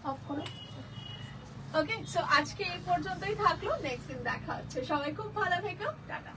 অফ করো। ওকে, সো আজকে এই পর্যন্তই থাকলো, নেক্সট দিন দেখা হচ্ছে। সবাই খুব ভালো থেকো, টাটা।